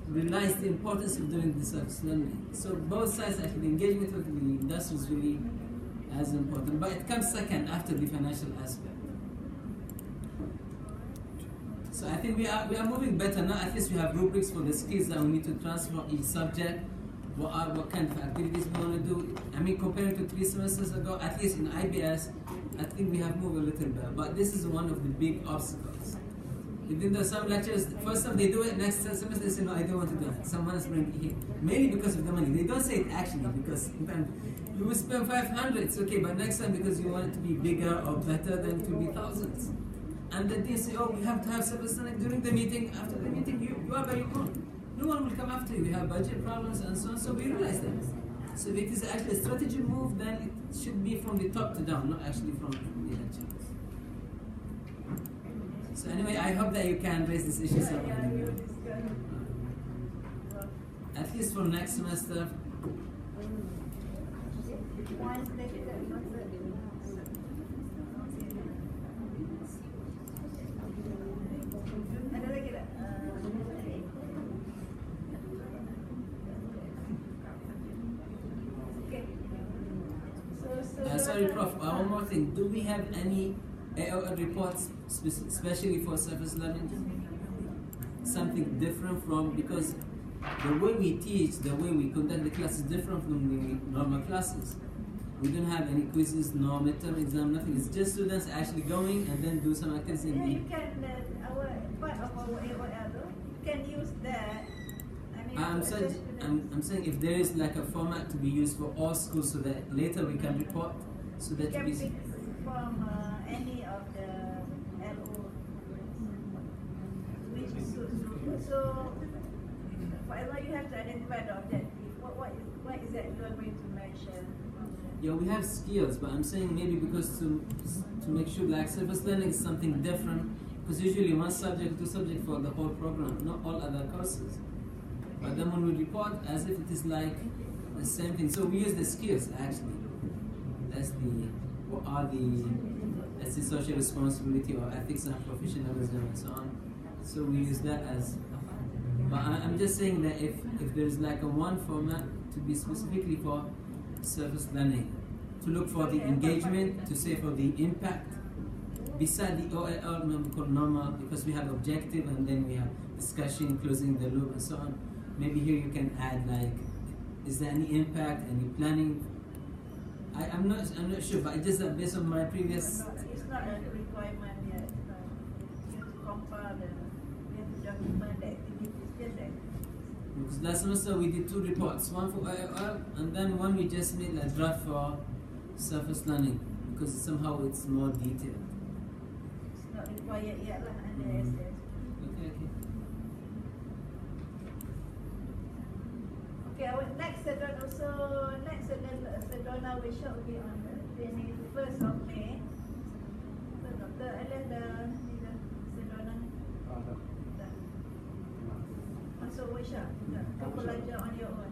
realize the importance of doing the service learning. So both sides actually, engagement with the industry is really as important, but it comes second after the financial aspect. So I think we are moving better now. At least we have rubrics for the skills that we need to transfer each subject. What kind of activities we want to do. I mean, compared to 3 semesters ago, at least in IBS, I think we have moved a little bit. But this is one of the big obstacles. Even though some lecturers, first time they do it, next semester they say, no, I don't want to do it. Someone else bring it here. Mainly because of the money. They don't say it actually, because sometimes you will spend 500, it's okay, but next time because you want it to be bigger or better, then it will be thousands. And then they say, oh, we have to have service learning during the meeting. After the meeting, you are by your own. No one will come after you. We have budget problems and so on, so we realize that. So if it is actually a strategy move, then it should be from the top to down, not actually from the lecturers. So anyway, I hope that you can raise this issue somehow. At least for next semester. Sorry, Prof. One more thing. Do we have any AOL reports, especially for surface learning? Something different from, because the way we teach, the way we conduct the class is different from the normal classes. We don't have any quizzes, no midterm exam, nothing. It's just students actually going and then do some activities in the. You can, our part of our AOL, you can use that. I'm saying if there is like a format to be used for all schools so that later we can report, so that you can we pick from any of the LO which suits. So for example, you have to identify the objective. What is that you are going to mention? Yeah, we have skills, but I'm saying maybe because to make sure like surface learning is something different, because usually one subject, 2 subjects for the whole program, not all other courses. But then when we report as if it is like the same thing, so we use the skills actually. That's the social responsibility or ethics and professionalism and so on. So we use that as. But I'm just saying that if there's like a one format to be specifically for service learning, to look for the engagement, to say for the impact, beside the OLL called normal, because we have objective and then we have discussion, closing the loop and so on. Maybe here you can add like, is there any impact, any planning? I'm not sure, but just based on my previous. It's not a requirement yet. You have to compile you have to document the activities. Because last semester we did 2 reports, one for IOL and then one we just made a draft for surface learning, because somehow it's more detailed. It's not required yet under SS. Okay, our next Sedona workshop will be on the 21st of May. So Dr. Alan the Sedona masuk workshop, kau belajar on your own.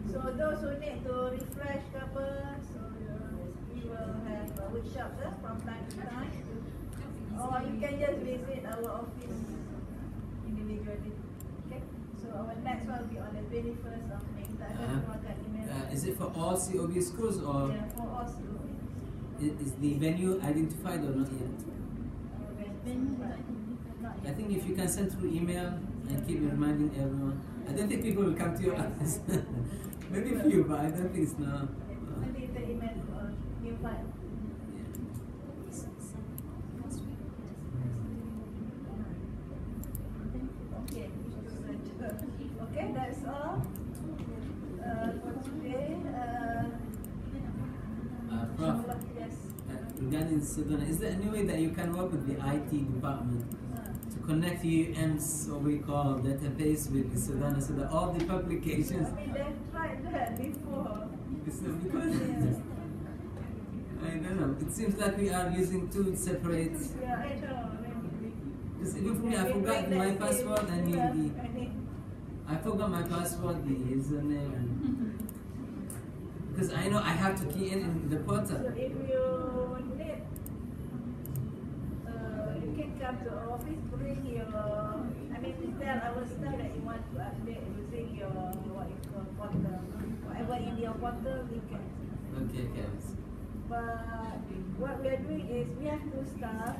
So those who need to refresh ke apa, so we will have a workshop from time to time. Or you can just visit our office individually. Okay, so So our next one will be on the 21st of May. Tak ada keluarkan email. Is it for all COB schools or Yeah, for all schools. is the venue identified or not yet? I think if you can send through email and keep reminding everyone. I don't think people will come to your office. Maybe few, but I don't think it's now. Nanti kita email invite. Okay. Okay, that's all for today. Prof, Yes. regarding Sudan, is there any way that you can work with the IT department to connect UM's what we call database with the Sudan so that all the publications? I mean, they've tried that before. Because I don't know. It seems like we are using two separate. Yeah, I know. Because even for me, I forgot my password and I forgot my password, the username, and because I know I have to key in the portal. So if you need, you can come to our office, bring your, I mean, I will tell that you want to update using your, what you call, portal. Whatever in your portal, you can. Okay. But what we are doing is, we have two staff,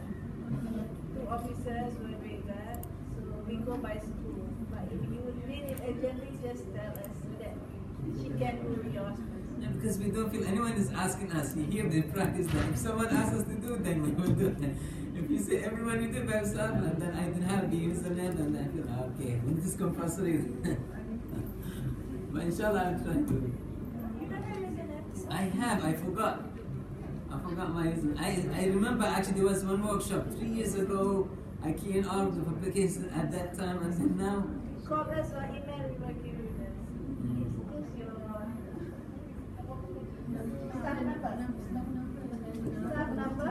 two officers who are doing that. So we go by school. But if you need it urgently, just tell us so that she can do yours. Yeah, because we don't feel anyone is asking us. You hear the practice that if someone asks us to do it, then we will do it. If you say everyone you do by yourself, and then I don't have the username, and I feel okay, this is compulsory. But inshallah, I'll try to. I have. I forgot my username. I remember actually there was one workshop 3 years ago. I keyed in all of the publications at that time, and then now. Call us or email, we will give you this. Who's your staff number? Staff number?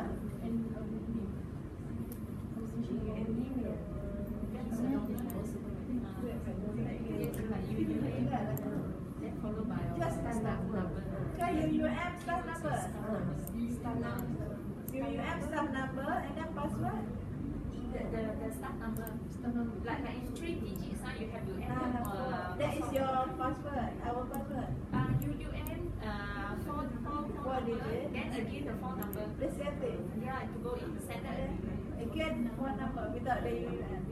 Just staff number. Okay, UUM staff number. UUM staff number and then password. The staff number, like in 3 digits, you have to enter. That is your password, our password. UUN, 4 digits, then again the 4 number. The same thing. Yeah, to go in the center. Again, 1 number without the UUN.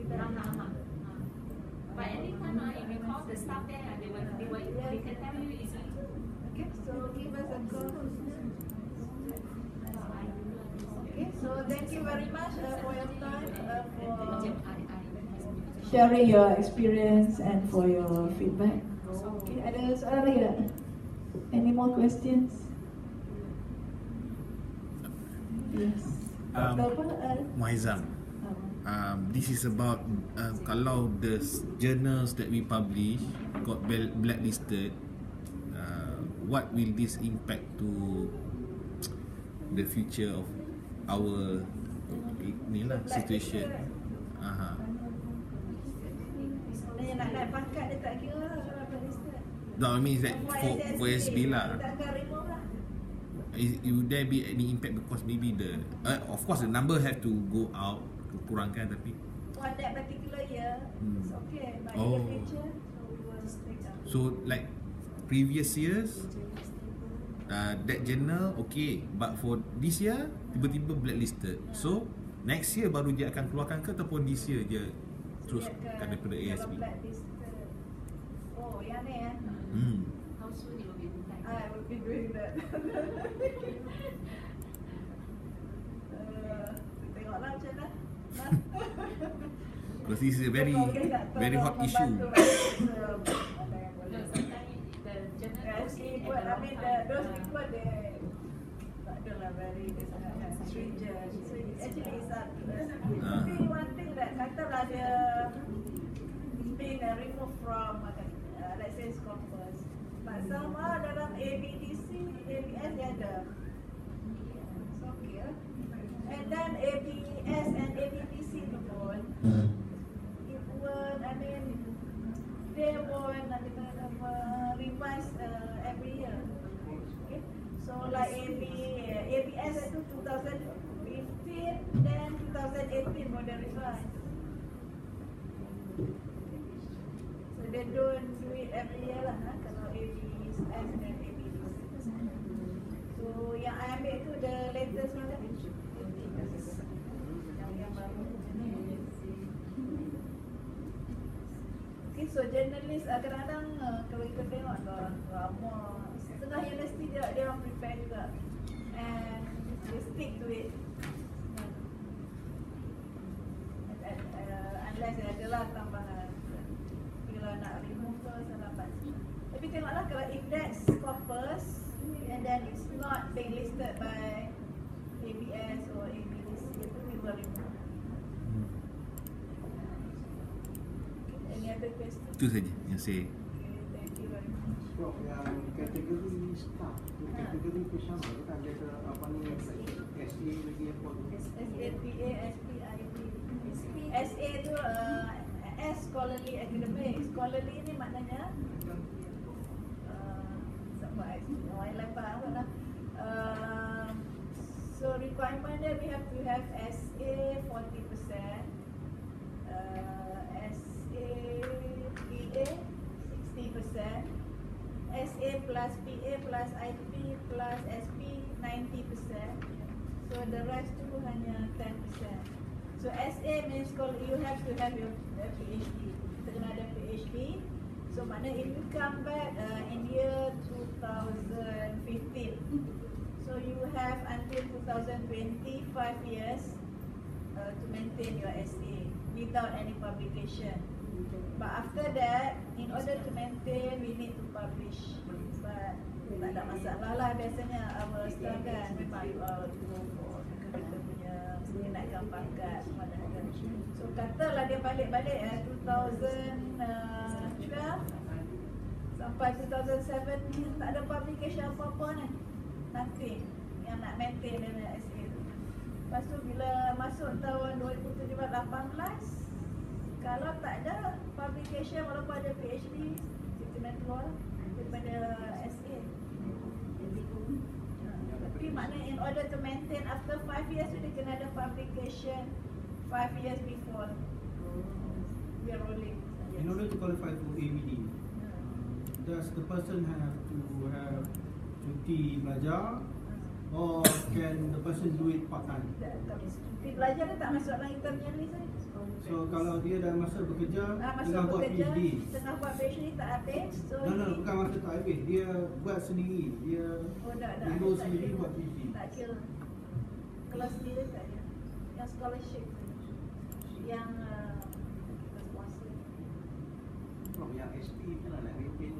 But anytime if you call the staff there, they can tell you easily. Okay, so give us a call. Okay, so thank you very much for your time, for sharing your experience and for your feedback. Okay, ada soalan lagi tak? Any more questions? Yes. Muazzam, this is about kalau the journals that we publish got blacklisted, what will this impact to the future of our situation? Nak naik pangkat dia tak kira lah kalau blacklisted. No, I mean that for SB lah. Tak akan remove lah. Will there be any impact because maybe the of course the number have to go out, kurangkan, tapi For that particular year, it's okay. But in the future, so we will take out. so like previous years that journal okay, but for this year tiba-tiba blacklisted. So next year baru dia akan keluarkan ke ataupun this year dia teruskan daripada ASB? Oh, yang ni ya. How soon it will be done? I will be doing that. Tengoklah macam mana. Because this is a very hot issue. I mean, those people they adalah very stringent. So actually it's up to us. Tapi one thing that katalah dia been removed from let's say Scopus. But somehow dalam ABDC, ABS dia ada. It's okay lah. And then ABS and ABDC tu pun, it would, I mean, they would revise every year. Okay? So like ABS itu 2015, then 2018 mau dia revise. So they don't do it every year lah, kalau ABs S dan ABs. So yang I ambil tu the latest one tadi. Yang baru. Okay, so journalist kadang-kadang kalau kita tengok drama, setengah universiti dia orang prepare juga, and they stick to it. Unless ada lah tambahan, bila nak remove ke saya dapat. Tapi tengoklah kalau if that's corpus and then it's not being listed by ABS or ABS, itu we will remove. Any other question? Itu saja yang saya. Okay, thank you very much. Prof, yang kategori staff tu kategori tu sama ke tak ada apa ni SA lagi apa tu? SAPA, SPIP. SA tu S scholarly academic. Scholarly ni maknanya sampai awal lepas lah. So requirement dia we have to have SA 40%, SAPA 60%, SA plus PA plus IP plus SP 90%. So the rest tu hanya 10%. So SA means you have to have your PhD. Kita kena ada PhD. So maknanya if you come back in year 2015, so you have until 2020 5 years to maintain your SA without any publication. But after that, in order to maintain, we need to publish. But tak ada masalah lah biasanya our staff kan memang you all go for kita punya naikkan pangkat semua dah ada. So katalah dia balik-balik 2012 sampai 2017 tak ada publication apa-apa ni. Nothing yang nak maintain dengan SA tu. Lepas tu bila masuk tahun 2017-18, kalau tak ada publication walaupun ada PhD, kita main keluar daripada SA. Tapi maknanya in order to maintain after 5 years dia kena ada publication 5 years before we are rolling. In order to qualify for ABD, does the person have to have cuti belajar or can the person do it part time? Cuti belajar dia tak masuk dalam internnya ni saya. So kalau dia dah masa bekerja, masa tengah buat bekerja, PhD. tengah buat PhD tak habis. So No, bukan masa tak habis. Dia buat sendiri. Dia enroll sendiri buat PhD. Tak kira. Kelas sendiri tak ada. Yang scholarship, yang kita sponsor. Prof, yang SP kan nak maintain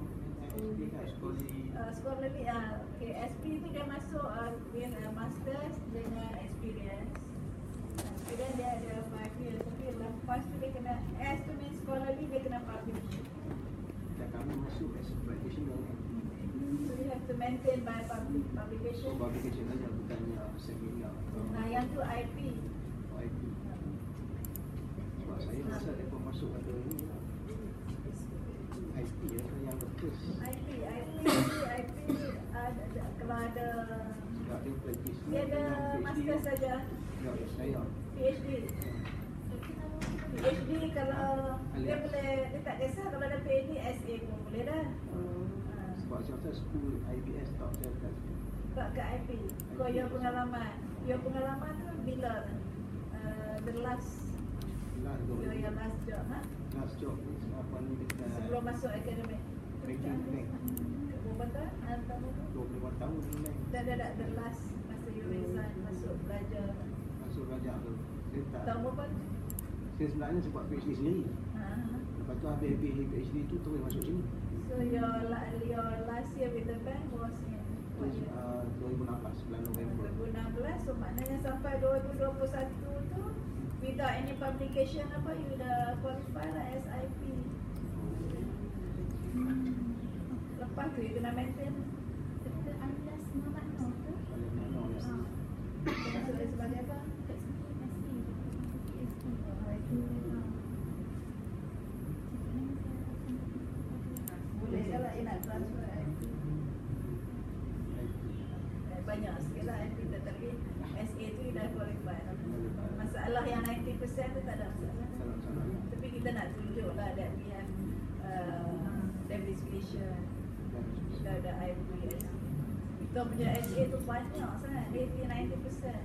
SP kan scholarly. Scholarly, okay, SP tu dia masuk with masters dengan experience. Experience dia ada 5 years. Tapi lepas tu dia kena, S tu means scholarly, dia kena publish. Dan kami masuk as practitioner kan. So you have to maintain by publication. So publication saja bukannya seminar. Nah, yang tu IP. IP. Sebab saya rasa mereka masuk ada ini lah. IP yang betul. IP kalau ada Sebab dia practice. dia ada master saja. Ya, saya. PhD. PhD kalau dia boleh, dia tak kisah kalau ada PhD SA pun boleh dah. Sebab saya rasa school IBS tak saya kat Tak ke IP. Kau your pengalaman. Your pengalaman tu bila the last your last job, last job ni apa ni dekat sebelum masuk akademik. banking bank. Berapa tahun? 25 tahun ni bank. Dan ada the last masa you resign masuk belajar. Masuk belajar tu. Saya tak. Tahun berapa? Saya sebenarnya sebab PhD sendiri. Lepas tu habis PhD tu terus masuk sini. So your last year with the bank was in what year? 2016 bulan November. 2016, so maknanya sampai 2021 tu without any publication apa you dah qualify lah SIP. Lepas tu you kena maintain. Kita alias Muhammad Noor tu. Masuk dari sebagai apa? Boleh kalau you nak transfer banyak sikit lah tapi SA tu you dah qualify. Masalah yang 90% tu tak ada masalah. Tapi kita nak tunjuk lah that we have depreciation. Kita ada IPS. Kita punya SA tu banyak sangat, 80-90%.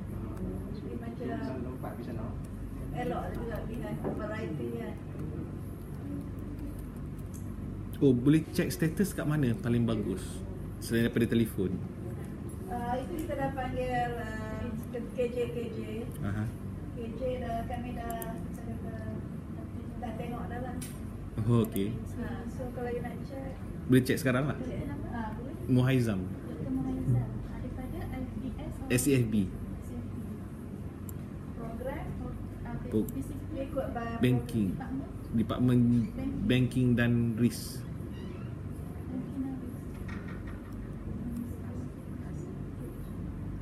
Jadi macam lompat di sana. elok juga dengan variety kan. Oh, boleh check status kat mana paling bagus selain daripada telefon? Itu kita dah panggil KJ. Aha. KJ kami dah tengok dah lah. Oh, okey. So kalau you nak check, Boleh check sekarang lah. boleh. Muhaizam, Dr. Muhaizam daripada LPS SEFB, program Pro- ikut banking, Department Banking dan Risk.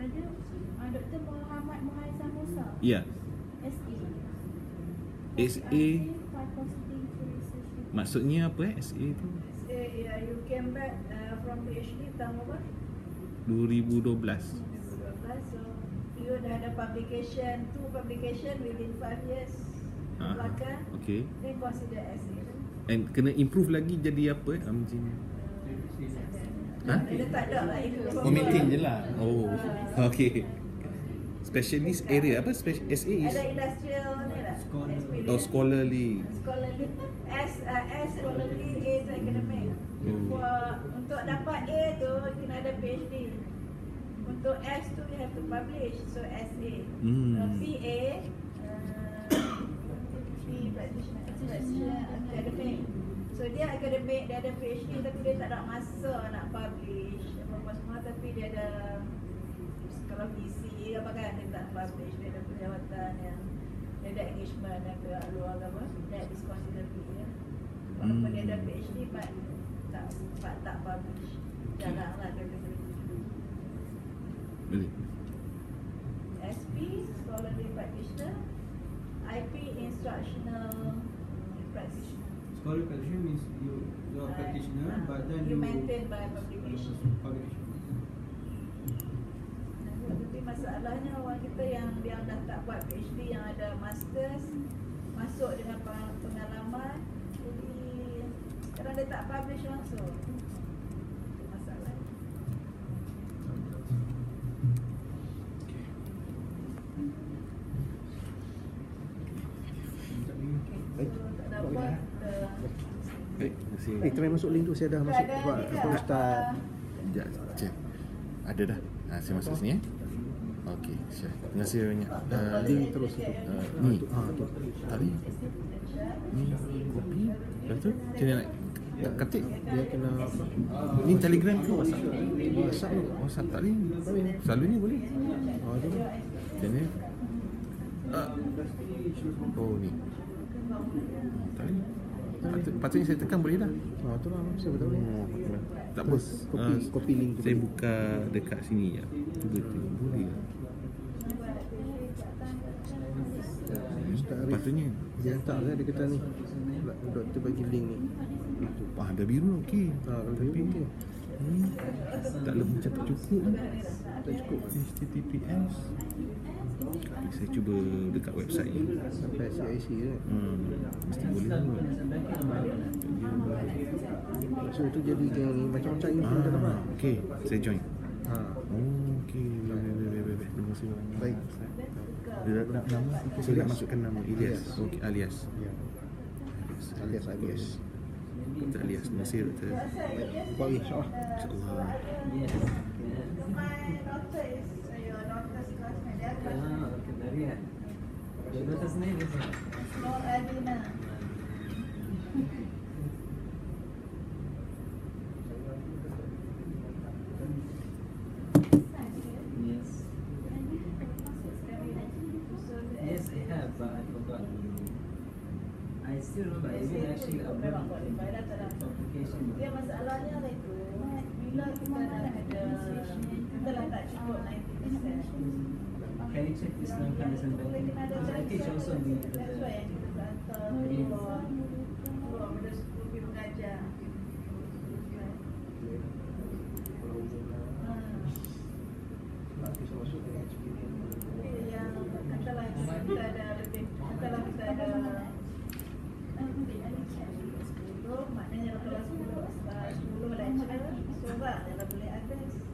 Ada Dr. Muhammad Muhaizam Musa. Ya, SE. SA maksudnya apa SA tu? You came back from PhD tahun berapa? 2012. 2012. So you dah ada publication, 2 publication within 5 years. Belakang. Okay. Then consider SE. And kena improve lagi jadi apa macam ha? Dia tak ada lah itu. Oh, maintain je lah. Oh, okay. Specialist area apa? SA is Ada industrial ni lah. oh, scholarly. Scholarly. S scholarly, A is academic. Untuk dapat A tu kena ada PhD. Untuk S tu you have to publish. So SA. PA practitioner academic. So dia academic, dia ada PhD tapi dia tak ada masa nak publish apa semua, tapi dia ada kalau VC apa kan dia tak publish, dia ada penjawatan yang dia ada engagement dan ke luar ke apa, that is considered PA. Walaupun dia ada PhD but tak publish. Jarang lah dia boleh. Boleh. SP scholarly practitioner, IP instructional practitioner. Scholarly practitioner means you're a practitioner, but then you maintain by publication. Tapi masalahnya orang kita yang dah tak buat PhD, yang ada masters, masuk dengan pengalaman, jadi sekarang dia tak publish langsung. Itu masalah. Baik, terima kasih. Kita main masuk link tu, saya dah masuk buat apa Ustaz. Sekejap, cek. Ada dah. Saya masuk sini Okey, siap. Terima kasih banyak. Link terus Ni. Tadi. Ni kopi. Lepas tu macam mana nak ketik? Dia kena apa? Ni Telegram ke WhatsApp? WhatsApp tu. WhatsApp tak boleh. Selalunya boleh. Ada. Macam ni. Oh ni. Tak boleh. Patutnya saya tekan boleh dah. Tu lah, saya betul boleh. Tak apa. Copy link tu. Saya buka dekat sini je. Cuba tengok boleh tak? Patutnya dia hantar kan, dia kata ni doktor bagi link ni. Dah biru okey. Tapi okey. Tak lebih macam tak cukup. Tak cukup. HTTPS. Saya cuba dekat website ni. Sampai CIC je. Mesti boleh kot. So itu jadi yang ni macam-macam info dah dapat. Okey, saya join. Okey. Terima kasih banyak. Baik. Dia nak nama, saya nak masukkan nama Ilyas. Okey, Alias. Alias. Dr. Alias. Terima kasih Dr. Baik, insyaAllah. InsyaAllah. My daughter is your daughter's classmate. Kenarian. Dia daughter sendiri. Nur Adina. Yes, I have, but I forgot. I still remember, I didn't actually upload application. Dia masalahnya itu bila kita dah ada, kita dah tak cukup 90%. Can you check this now? Can because I teach also in the That's why yang kita hantar keluar benda pergi mengajar. Yang katalah kita ada lebih, katalah kita ada maknanya dalam kelas 10 lecture, so lah dalam boleh advance.